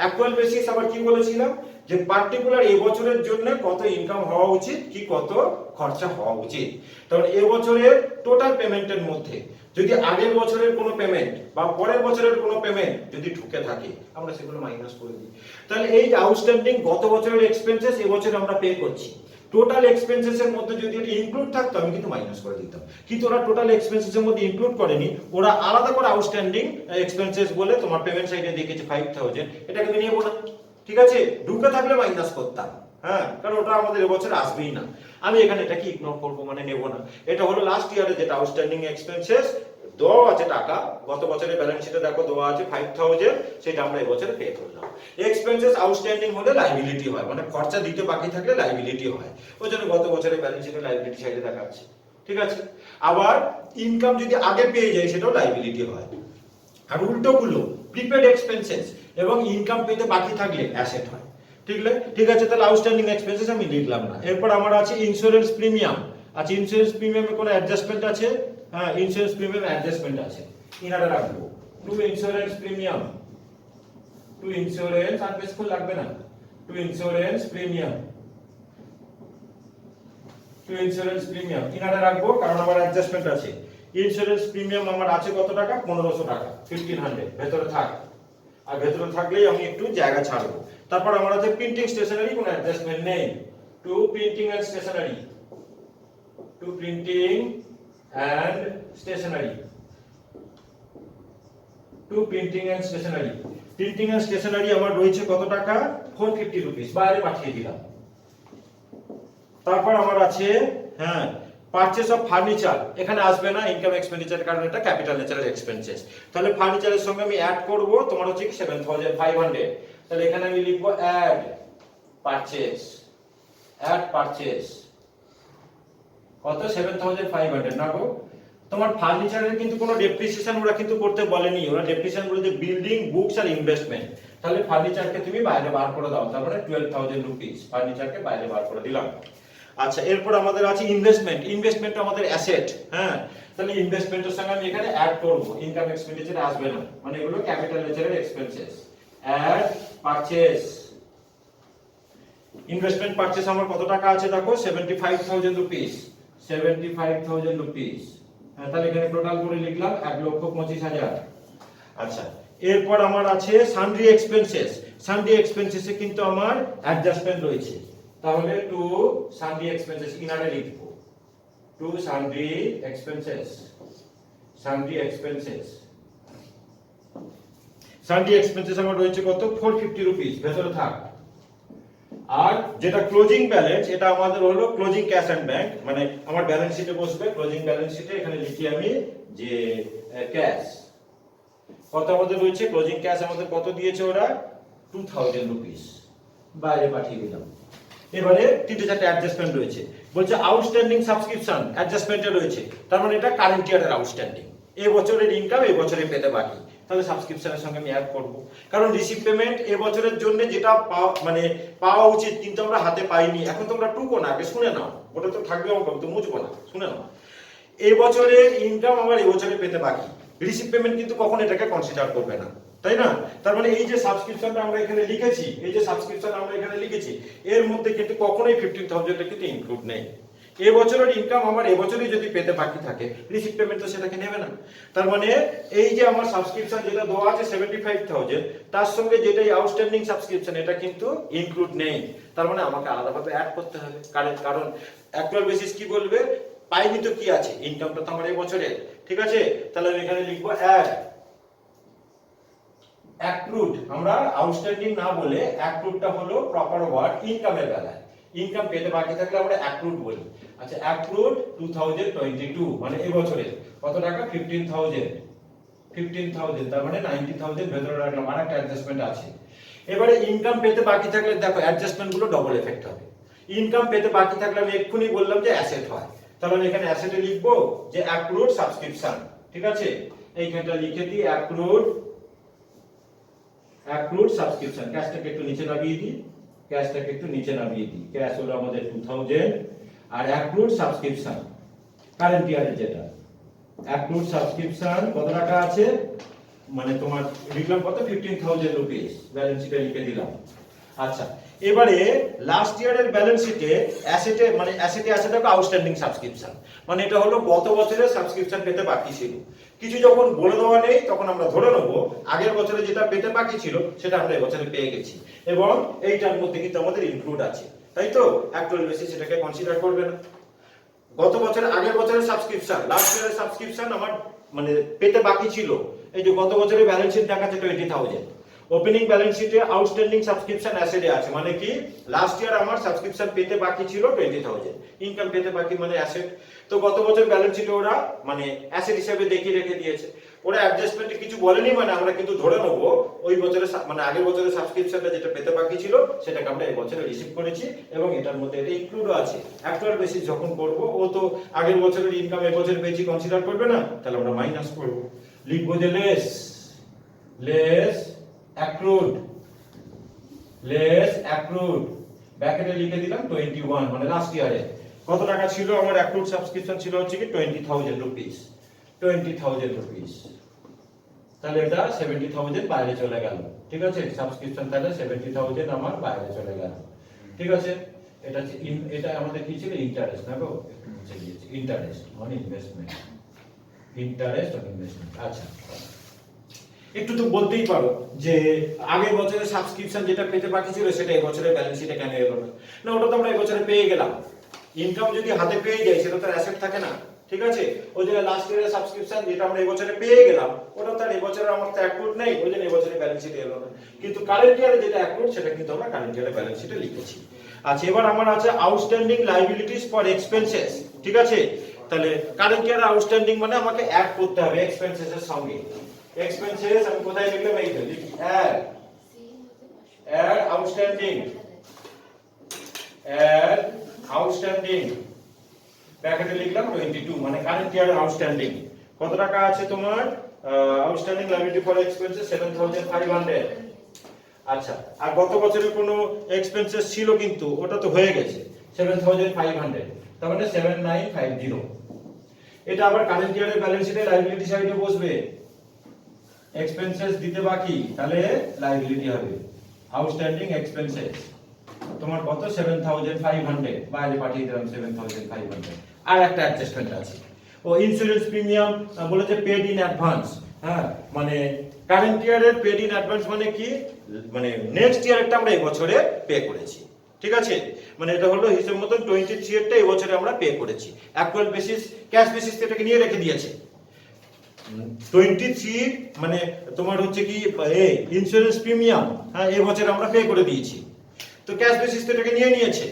অ্যাকচুয়াল বেসিস আবার কি বলেছিলাম যে পার্টিকুলার এই বছরের জন্য কত ইনকাম হওয়া উচিত কি কত খরচা হওয়া উচিত। তাহলে এই বছরের টোটাল পেমেন্টের মধ্যে যদি আগের বছরের কোনো পেমেন্ট বা পরের বছরের কোনো পেমেন্ট যদি ঢুকে থাকে আমরা সেগুলো মাইনাস করে দিই। তাহলে এই যে আউটস্ট্যান্ডিং গত বছরের এক্সপেন্সেস এবছরে আমরা পে করছি, টোটাল এক্সপেন্সেস এর মধ্যে যদি এটা ইনক্লুড থাকতো আমি কিন্তু মাইনাস করে দিতাম। কিন্তু ওরা টোটাল এক্সপেন্সেস এর মধ্যে ইনক্লুড করেনি, ওরা আলাদা করে আউটস্ট্যান্ডিং এক্সপেন্সেস বলে তোমার পেমেন্ট সাইডে দেখেছে 5000, এটা কিন্তু নেব না, ঠিক আছে। ঢুকে থাকলে মাইনাস করতাম, কারণ ওটা আমাদের এবছর আসবেই না। আমি এখানে এটাকে ইগনোর করব, মানে নেব না। এটা হলো লাস্ট ইয়ারে যেটা আউটস্ট্যান্ডিং এক্সপেন্সেস দেওয়া আছে টাকা, গত বছরের ব্যালেন্স শিটে দেখো দেওয়া আছে 5000, সেটা আমরা এবছরে পে করলাম। এক্সপেন্সেস আউটস্ট্যান্ডিং হলে লায়াবিলিটি হয়, মানে খরচা দিতে বাকি থাকলে লায়াবিলিটি হয়, ওই জন্য গত বছরের ব্যালেন্স শিটে লায়াবিলিটি সাইডে দেখাচ্ছে, ঠিক আছে। আবার ইনকাম যদি আগে পেয়ে যায় সেটাও লায়াবিলিটি হয়। আর উল্টোগুলো প্রিপেড এক্সপেন্সেস এবং ইনকাম পেতে বাকি থাকলে অ্যাসেট হয়, ঠিক আছে। তাহলে আউটস্ট্যান্ডিং এক্সপেন্সেস আমি লিখলাম না। এরপর আমার আছে ইন্স্যুরেন্স প্রিমিয়াম। আচ্ছা, ইন্স্যুরেন্স প্রিমিয়ামে কোনো অ্যাডজাস্টমেন্ট আছে? ইন্স্যুরেন্স প্রিমিয়াম অ্যাডজাস্টমেন্ট আছে, ইনারে রাখবো to insurance premium, to insurance আর বেশ ফুল লাগবে না, to insurance premium, to insurance premium ইনারে রাখবো কারণ আমার অ্যাডজাস্টমেন্ট আছে। ইন্স্যুরেন্স প্রিমিয়াম আমার আছে কত টাকা? 1500 টাকা, 1500 ভেতরে থাক, আর ভেতরে থাকলেই আমি একটু জায়গা ছাড়বো। তারপর আমার আছে প্রিন্টিং স্টেশনারি, কোনো অ্যাডজাস্টমেন্ট নেই, to printing and stationery, to printing and stationery, to printing and stationery. Printing and stationery আমার রয়েছে কত টাকা? 450 রুপিস, বাইরে পাঠিয়ে দিলাম। তারপর আমার আছে পারচেজ অফ ফার্নিচার, এখানে আসবে না ইনকাম এক্সপেন্ডিচার কারণ এটা ক্যাপিটাল নেচারের এক্সপেন্সেস। তাহলে ফার্নিচারের সঙ্গে আমি অ্যাড করব তোমার হচ্ছে 7500, তাহলে এখানে আমি লিখবো অ্যাড পারচেজ, অ্যাড পারচেজ কত? 7500 না গো। তোমার ফার্নিচারের কিন্তু কোনো ডেপ্রিসিয়েশন ওরা কিন্তু করতে বলেনি, ওরা ডেপ্রিসিয়েশন বলে যে বিল্ডিং, বুকস আর ইনভেস্টমেন্ট। তাহলে ফার্নিচারকে তুমি বাইরে বার করে দাও, তারপরে 12000 রুপিস ফার্নিচারকে বাইরে বার করে দিলাম। আচ্ছা, এরপর আমাদের আছে ইনভেস্টমেন্ট। ইনভেস্টমেন্ট আমাদের অ্যাসেট, তাহলে ইনভেস্টমেন্টের সঙ্গে আমি এখানে অ্যাড করব, ইনকাম এক্সপেন্ডিচারে আসবে না, মানে এগুলো ক্যাপিটাল নেচারের expenses. Add purchase, investment purchase আমার কত টাকা আছে দেখো? 75000 রুপিস, 75000 রুপিস। তাহলে এখানে টোটাল করে লিখলাম 1,25,000। আচ্ছা, এরপর আমার আছে সানড্রি এক্সপেন্সেস। সানড্রি এক্সপেন্সেসে কিন্তু আমার অ্যাডজাস্টমেন্ট রয়েছে, তাহলে টু সানড্রি এক্সপেন্সেস ইনারে লিখবো, টু সানড্রি এক্সপেন্সেস, সানড্রি এক্সপেন্সেস, সানড্রি এক্সপেন্সেস আমার রয়েছে কত? 450 রুপিস, ভেতরে থাক। আর যেটা ক্লোজিং ব্যালেন্স, এটা আমাদের হলো ক্লোজিং ক্যাশ এন্ড ব্যাংক, মানে আমার ব্যালেন্স শিটে বসবে, ক্লোজিং ব্যালেন্স শিটে এখানে লিখি আমি যে ক্যাশ কত আমাদের রয়েছে। ক্লোজিং ক্যাশ আমাদের কত দিয়েছে ওরা? 2000 রুপিস, বাইরে পাঠিয়ে দিলাম। এবারে তিনটে চারটে অ্যাডজাস্টমেন্ট রয়েছে, বলছে আউটস্ট্যান্ডিং সাবস্ক্রিপশন অ্যাডজাস্টমেন্টে রয়েছে, তার মানে এটা কারেন্ট ইয়ারের আউটস্ট্যান্ডিং, এই বছরের ইনকাম এই বছরে পেতে বাকি, তাহলে সাবস্ক্রিপশনের সঙ্গে আমি অ্যাড করব। কারণ রিসিভ পেমেন্ট এই বছরের জন্য যেটা মানে পাওয়া উচিত কিন্তু আমরা হাতে পাইনি। এখন তোমরা টুকো না, আগে শুনে নাও, ওটা তো থাকবে অঙ্ক, তো মুছবো না, শুনে নাও। এই বছরের ইনকাম আমার এই বছরে পেতে বাকি, রিসিভ পেমেন্ট কিন্তু কখন এটাকে কনসিডার করবে না, তাই না? তার মানে এই যে সাবস্ক্রিপশনটা আমরা এখানে লিখেছি, এই যে সাবস্ক্রিপশন আমরা এখানে লিখেছি, এর মধ্যে কিন্তু কখনোই 15,000 কিন্তু ইনক্লুড নেই। এই বছরের ইনকাম আমার এবছরই যদি পেতে বাকি থাকে, রিসিভ পেমেন্ট তো সেটাকে নেবে না। তার মানে এই যে আমার সাবস্ক্রিপশন যেটা দেওয়া আছে 75,000, তার সঙ্গে যেটাই আউটস্ট্যান্ডিং সাবস্ক্রিপশন এটা কিন্তু ইনক্লুড নেই। তার মানে আমাকে আলাদাভাবে অ্যাড করতে হবে, কারণ অ্যাকচুয়াল বেসিস কি বলবে? পাইনি তো কি আছে, ইনকামটা তো আমার এই বছরের, ঠিক আছে। তাহলে আমি এখানে লিখবো অ্যাড অ্যাক্রুড, আমরা আউটস্ট্যান্ডিং না বলে অ্যাক্রুডটা হলো প্রপার ওয়ার্ড ইনকামের বেলায়। ইনকাম পেতে বাকি থাকলে আমরা অ্যাক্রুড বলি। আচ্ছা, অ্যাক্রুড 2022 মানে এই বছরের কত টাকা, 15,000, তার মানে 90,000 ভেতরে রাখলাম, আর একটা অ্যাডজাস্টমেন্ট আছে। এবারে ইনকাম পেতে বাকি থাকলে দেখো অ্যাডজাস্টমেন্ট গুলো ডবল এফেক্ট হবে। ইনকাম পেতে বাকি থাকলে আমি এক্ষুনি বললাম যে অ্যাসেট হয়, তাহলে আমি এখানে অ্যাসেটে লিখবো যে অ্যাক্রুড সাবস্ক্রিপশন, ঠিক আছে। এইখানটা লিখে দিই অ্যাক্রুড সাবস্ক্রিপশন। ক্যাশটাকে একটু নিচে নামিয়ে দিই, ক্যাশ হলো আমাদের 2000, আর অ্যাক্রুড সাবস্ক্রিপশন কারেন্ট ইয়ারের যেটা অ্যাক্রুড সাবস্ক্রিপশন কত টাকা আছে, মানে তোমার লিখলাম কত, 15,000 রুপিস, ব্যালেন্স শিটে লিখে দিলাম। আচ্ছা, এবারে লাস্ট ইয়ারের ব্যালেন্স শিটে অ্যাসেটে আছে দেখো আউটস্ট্যান্ডিং সাবস্ক্রিপশন, মানে এটা হলো গত বছরের সাবস্ক্রিপশন পেতে বাকি ছিল। কিছু যখন বলে দেওয়া নেই তখন আমরা ধরে নেব আগের বছরে যেটা পেতে বাকি ছিল সেটা আমরা এবছরে পেয়ে গেছি, এবং এইটার মধ্যে কিন্তু আমাদের ইনক্লুড আছে, তাই তো। অ্যাকচুয়াল বেসিস এটাকে কনসিডার করবে না। গত বছরের আগের বছরের সাবস্ক্রিপশন, লাস্ট ইয়ারের সাবস্ক্রিপশন আমার মানে পেতে বাকি ছিল, এই যে গত বছরের ব্যালেন্স শিট দেখাচ্ছে 20,000। ওপেনিং ব্যালেন্স শিটে আউটস্ট্যান্ডিং সাবস্ক্রিপশন অ্যাসেটে আছে, মানে কি লাস্ট ইয়ার আমার সাবস্ক্রিপশন পেতে বাকি ছিল 20,000, ইনকাম পেতে বাকি মানে অ্যাসেট। তো গত বছর ব্যালেন্স শিটে ওরা মানে অ্যাসেট হিসেবে দেখিয়ে রেখে দিয়েছে, ওরা অ্যাডজাস্টমেন্টে কিছু বলেনি, মানে আমরা কিন্তু ধরে নেব ওই বছরের মানে আগের বছরের সাবস্ক্রিপশনটা যেটা পেতে বাকি ছিল সেটাকে আমরা এই বছরে রিসিভ করেছি, এবং এটার মধ্যে এটা ইনক্লুডও আছে। অ্যাকচুয়াল বেসিস যখন করব, ও তো আগের বছরের ইনকাম এই বছর পেয়েছি কনসিডার করবে না, তাহলে আমরা মাইনাস করব, লিখবো যে লেস অ্যাক্রুড, ব্র্যাকেটে লিখে দিলাম 21, মানে লাস্ট ইয়ারে কত টাকা ছিল আমার অ্যাক্রুড সাবস্ক্রিপশন ছিল হচ্ছে কি 20,000 রুপিস, তাহলে এটা 70,000 বাইরে চলে গেল, ঠিক আছে। সাবস্ক্রিপশন তাহলে 70,000 আমার বাইরে চলে গেল, ঠিক আছে। এটা আমাদের কি ছিল, ইন্টারেস্ট না গো, ইন্টারেস্ট অন ইনভেস্টমেন্ট। আচ্ছা, একটু তো বলতেই পারো যে আগের বছরের সাবস্ক্রিপশন যেটা পেতে বাকি ছিল সেটা এই বছরের ব্যালেন্স শিটে কেন এলো না? না, ওটা তো আমরা এই বছরে পেয়ে গেলাম। ইনকাম যদি হাতে পেয়ে যাই সেটা তো অ্যাসেট থাকে না, ঠিক আছে। ওই যে লাস্ট ইয়ারের সাবস্ক্রিপশন যেটা আমরা এই বছরে পেয়ে গেলাম, ওটা তো আর এই বছরে আমার তো অ্যাক্রুড নেই, ওই জন্য এই বছরের ব্যালেন্স শিটে এলো না। কিন্তু কারেন্ট ইয়ারে যেটা অ্যাক্রুড সেটা কিন্তু আমরা কারেন্ট ইয়ারের ব্যালেন্স শিটে লিখেছি। আচ্ছা, এবার আমার আছে আউটস্ট্যান্ডিং লায়াবিলিটিস ফর এক্সপেন্সেস, ঠিক আছে। তাহলে কারেন্ট ইয়ার আউটস্ট্যান্ডিং মানে আমাকে অ্যাড করতে হবে এক্সপেন্সেস এর সঙ্গে। এক্সপেন্সেস আমি কোথায় লিখলাম, এই তো লিখি অ্যাড আউটস্ট্যান্ডিং ব্র্যাকেটে লিখলাম 22, মানে কারেন্ট ইয়ার আউটস্ট্যান্ডিং কত টাকা আছে তোমার, আউটস্ট্যান্ডিং লায়াবিলিটি ফর এক্সপেন্সেস 7,500। আচ্ছা, আর গত বছরের কোনো এক্সপেন্সেস ছিল কিন্তু ওটা তো হয়ে গেছে 7,500, তার মানে 7,950। এটা আবার কারেন্ট ইয়ারের ব্যালেন্স শিটে লায়াবিলিটি সাইডে বসবে, এক্সপেন্সেস দিতে বাকি, তাহলে লায়াবিলিটি হবে আউটস্ট্যান্ডিং এক্সপেন্সেস তোমার কত 7,500, বাইরে পাঠিয়ে দিলাম 7,500। আর একটা অ্যাডজাস্টমেন্ট আছে, ও ইন্স্যুরেন্স প্রিমিয়াম বলেছে পেড ইন অ্যাডভান্স। হ্যাঁ, মানে কারেন্ট ইয়ারের পেড ইন অ্যাডভান্স মানে কি, মানে নেক্সট ইয়ারেরটা আমরা এই বছরে পে করেছি, ঠিক আছে। মানে এটা হলো হিসাব মতন 23 এরটা এই বছরে আমরা পে করেছি, অ্যাকচুয়াল বেসিস ক্যাশ বেসিস এটাকে নিয়ে রেখে দিয়েছে। 23 মানে তোমার হচ্ছে কি ইন্স্যুরেন্স প্রিমিয়াম, হ্যাঁ এই বছর আমরা পে করে দিয়েছি, তো ক্যাশ বেসিস এটাকে নিয়ে নিয়েছে,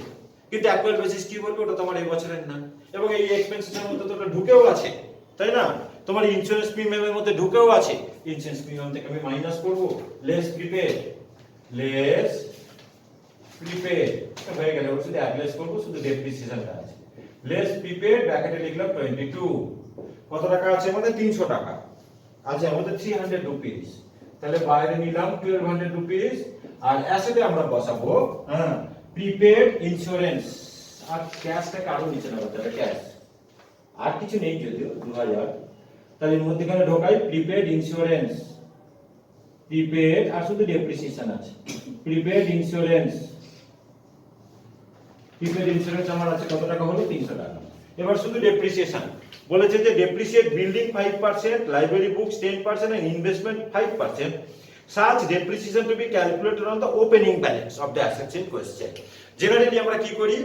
কিন্তু অ্যাকচুয়াল বেসিস কি বলবো ওটা তোমার এই বছরের না, এবং এই এক্সপেন্সেসের মধ্যে তো ওটা ঢুকেও আছে, তাই না। তোমার ইন্স্যুরেন্স প্রিমিয়ামের মধ্যে ঢুকেও আছে, ইন্স্যুরেন্স প্রিমিয়াম থেকে আমি মাইনাস করব, লেস প্রিপেড হয়ে গেল, শুধু অ্যাডলেস করব, শুধু ডেপ্রিসিয়েশনটা আছে। লেস প্রিপেড ব্র্যাকেটে লিখলাম 22, কত টাকা আছে আমাদের 300 টাকা আছে আমাদের 300 রুপিস, তাহলে বাইরে নিলাম 1200 রুপিস, আর অ্যাসেটে আমরা বসাবো হ্যাঁ প্রিপেড ইন্স্যুরেন্স, আর ক্যাশটাকে আরো নিচে নামাতে হবে, ক্যাশ আর কিছু নেই যদিও 2000, তাহলে এর মধ্যে এখানে ঢোকাই প্রিপেড ইন্স্যুরেন্স, প্রিপেড আর শুধু ডেপ্রিসিয়েশন আছে, প্রিপেড ইন্স্যুরেন্স আমার আছে কত টাকা হলো 300 টাকা। এবার শুধু ডেপ্রিসিয়েশন বলেছে যে depreciate building 5%, library books 10% and investment 5%. Such depreciation to be calculated on the opening balance of the assets in question. Generally আমরা কি করি,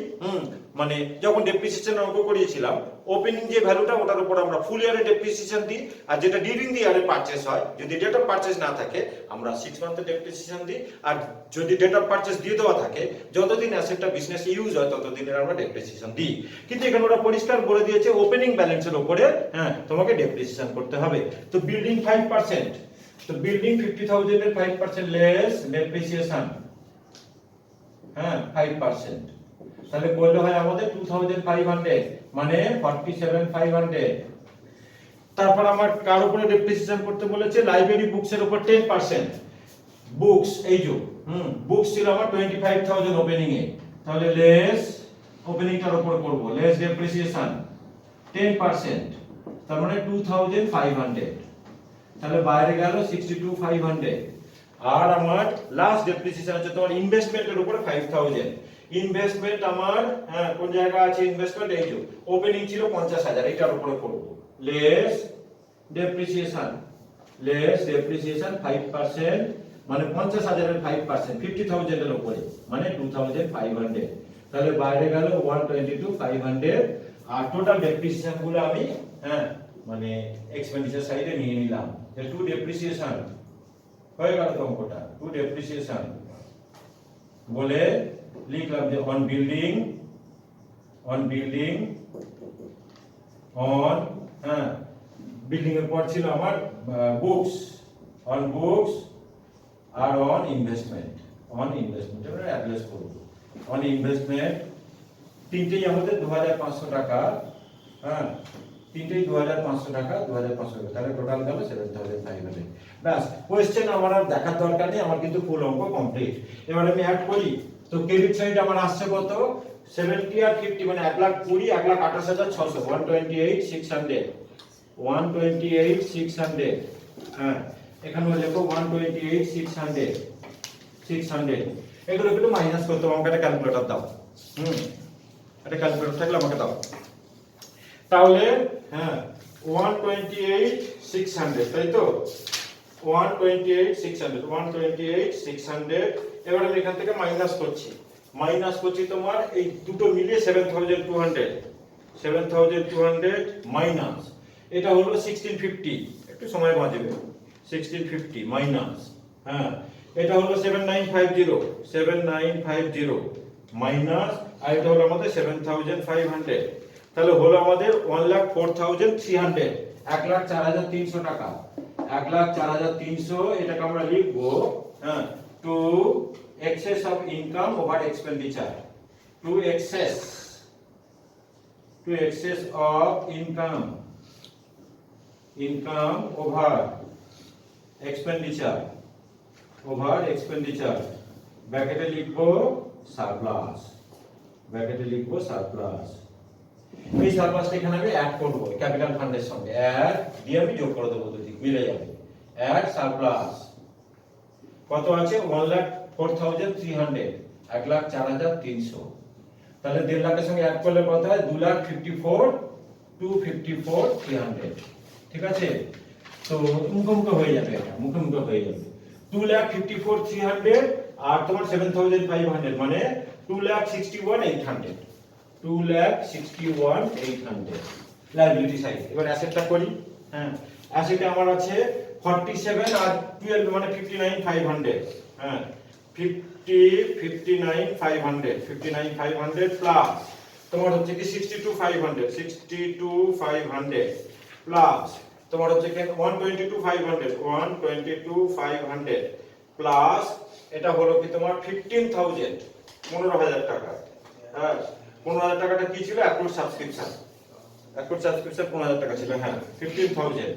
মানে যখন ডেপ্রিসিয়েশন অঙ্ক করিয়েছিলাম, ওপেনিং যে ভ্যালুটা ওটার উপর আমরা ফুল ইয়ারে ডেপ্রিসিয়েশন দিই, আর যেটা ডিউরিং দি ইয়ারে পারচেজ হয়, যদি ডেট অফ পারচেজ না থাকে আমরা 6 মান্থের ডেপ্রিসিয়েশন দিই, আর যদি ডেট অফ পারচেজ দিয়ে দেওয়া থাকে যতদিন অ্যাসেটটা বিজনেস ইউজ হয় ততদিনের আমরা ডেপ্রিসিয়েশন দিই। কিন্তু এখানে ওরা পরিষ্কার বলে দিয়েছে ওপেনিং ব্যালেন্সের উপরে তোমাকে ডেপ্রিসিয়েশন করতে হবে। তো বিল্ডিং 5%, তো বিল্ডিং 50,000 এর 5% লেস ডেপ্রিসিয়েশন, 5%, তাহলে বললে হয় আমাদের 2500 মানে 47,500। তারপর আমার কার উপরে ডেপ্রিসিয়েশন করতে বলেছে, লাইব্রেরি বুকস এর উপর 10%। বুকস এই যে বুকস ছিল আমার 25,000 ওপেনিং এ, তাহলে লেস ওপেনিংটার উপর করব, লেস ডেপ্রিসিয়েশন 10%, তার মানে 2,500, তাহলে বাইরে গেল 62,500। আর আমার লাস্ট ডেপ্রিসিয়েশন আছে তোমার ইনভেস্টমেন্টের উপরে 5,000। ইনভেস্টমেন্ট আমার কোন জায়গা আছে ইনভেস্টমেন্ট, এই যে ওপেনিং ছিল 50,000, এটার উপরে করব, লেস ডেপ্রিসিয়েশন, লেস ডেপ্রিসিয়েশন 5% মানে 50,000 এর 5%, 50,000 এর উপরে মানে 2,500, তাহলে বাইরে গেল 122,500। আর টোটাল ডেপ্রিসিয়েশন গুলো আমি মানে এক্সপেন্ডিচার সাইডে নিয়ে নিলাম, যে টু ডেপ্রিসিয়েশন হয়ে গেল তো অঙ্কটা, টু ডেপ্রিসিয়েশন বলে লিখলাম যে on building, on building, on building এর পর ছিল আমার books, on books are on investment, on investment আমরা অ্যাড্রেস করব, অন ইনভেস্টমেন্ট তিনটেই আমাদের 2,500 টাকা, তিনটেই 2,500 টাকা, 2,500 টাকা, তাহলে টোটাল গেল 7,500। ব্যাস, কোশ্চেন আমার আর দেখার দরকার নেই, আমার কিন্তু ফুল অঙ্ক কমপ্লিট। এবার আমি অ্যাড করি, তো ক্রেডিট সাইড আমার আসছে কত, 70 আর 50 মানে 1,20,00,000, 1,28,600, 128,600, 128,600, এখানে লিখো 128,600, 600, এগুলো একটু মাইনাস করতে হবে, আমাকে একটা ক্যালকুলেটর দাও, একটা ক্যালকুলেটর থাকলে আমাকে দাও। তাহলে 128,600, তাই তো, 128,600, 128,600। এবার আমি এখান থেকে মাইনাস করছি তোমার এই দুটো মিলিয়ে 7,200, 7,200 মাইনাস এটা হলো 1650, একটু সময় বাঁচবে, 1650 মাইনাস এটা হলো 7,950, 7,950 মাইনাস, আর এটা হলো আমাদের 7,500, তাহলে হলো আমাদের 1,04,300, 1,04,300 টাকা, 1,04,300। এটাকে আমরা লিখবো to excess of income over expenditure, to excess of income over expenditure, ব্র্যাকেটে লিখবো সারপ্লাস, এই সারপ্লাসটা এখানে আমি অ্যাড করব ক্যাপিটাল ফান্ডের সঙ্গে, অ্যাড দিয়ে আমি যোগ করে দেবো, দুদিক মিলে যাবে, অ্যাড সারপ্লাস কত আছে 1,04,300, 1,04,300, তাহলে 1.5 লাখের সঙ্গে অ্যাড করলে কত হয় 2,54,300, ঠিক আছে। তো মুখোমুখি হয়ে যাবে, এটা মুখোমুখি হয়ে যাবে, 2,54,300 আর তোমার 7,500 মানে 2,61,800, 2,61,800 লায়াবিলিটি সাইড। এবার অ্যাসেটটা করি, অ্যাসেটে আমার আছে 47 আর 12 মানে 59,500, 59,500 প্লাস তোমার হচ্ছে কি 62,500 প্লাস তোমার হচ্ছে কি 122,500 প্লাস এটা হলো কি তোমার 15,000, 15,000 টাকা, 15,000 টাকাটা কি ছিল, অ্যাকাউন্ট সাবস্ক্রিপশন 15,000 টাকা ছিল, 15,000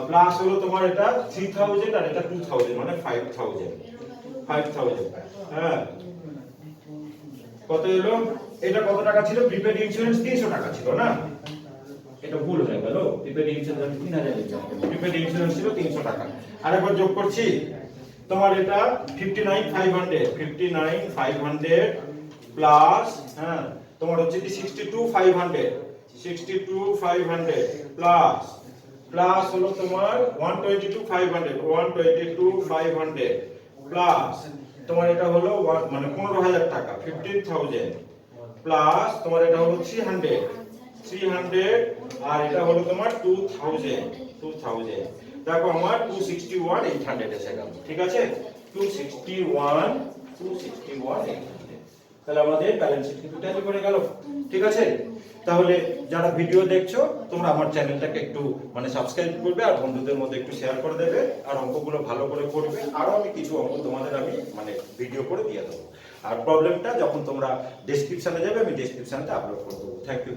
প্লাস হলো তোমার এটা 3,000 আর এটা 2,000 মানে 5,000, কত এলো, এটা কত টাকা ছিল, প্রিপেড ইন্স্যুরেন্স 300 টাকা ছিল না, এটা ভুল হয়ে গেল, প্রিপেড ইন্স্যুরেন্স 3,000 প্রিপেড ইন্স্যুরেন্স ছিল 300 টাকা। আরেকবার যোগ করছি, তোমার এটা 59,500 প্লাস তোমার হচ্ছে কি 62,500 প্লাস হলো তোমার 122,500 প্লাস তোমার এটা হলো মানে 15,000 টাকা 15,000 প্লাস তোমার এটা হলো 300 আর এটা হলো তোমার 2000 দেখো আমার 261 800 এসে গেল, ঠিক আছে 261 800, তাহলে আমাদের ব্যালেন্স শিট কিন্তু ট্যালি করে গেল, ঠিক আছে। তাহলে যারা ভিডিও দেখছো তোমরা আমার চ্যানেলটাকে একটু মানে সাবস্ক্রাইব করবে আর বন্ধুদের মধ্যে একটু শেয়ার করে দেবে আর অঙ্কগুলো ভালো করে করবে, আরো আমি কিছু অঙ্ক তোমাদের আমি মানে ভিডিও করে দিয়ে দেবো। আর প্রবলেমটা যখন তোমরা ডেসক্রিপশনে যাবে আমি ডেসক্রিপশনটা আপলোড করে দেবো। Thank you.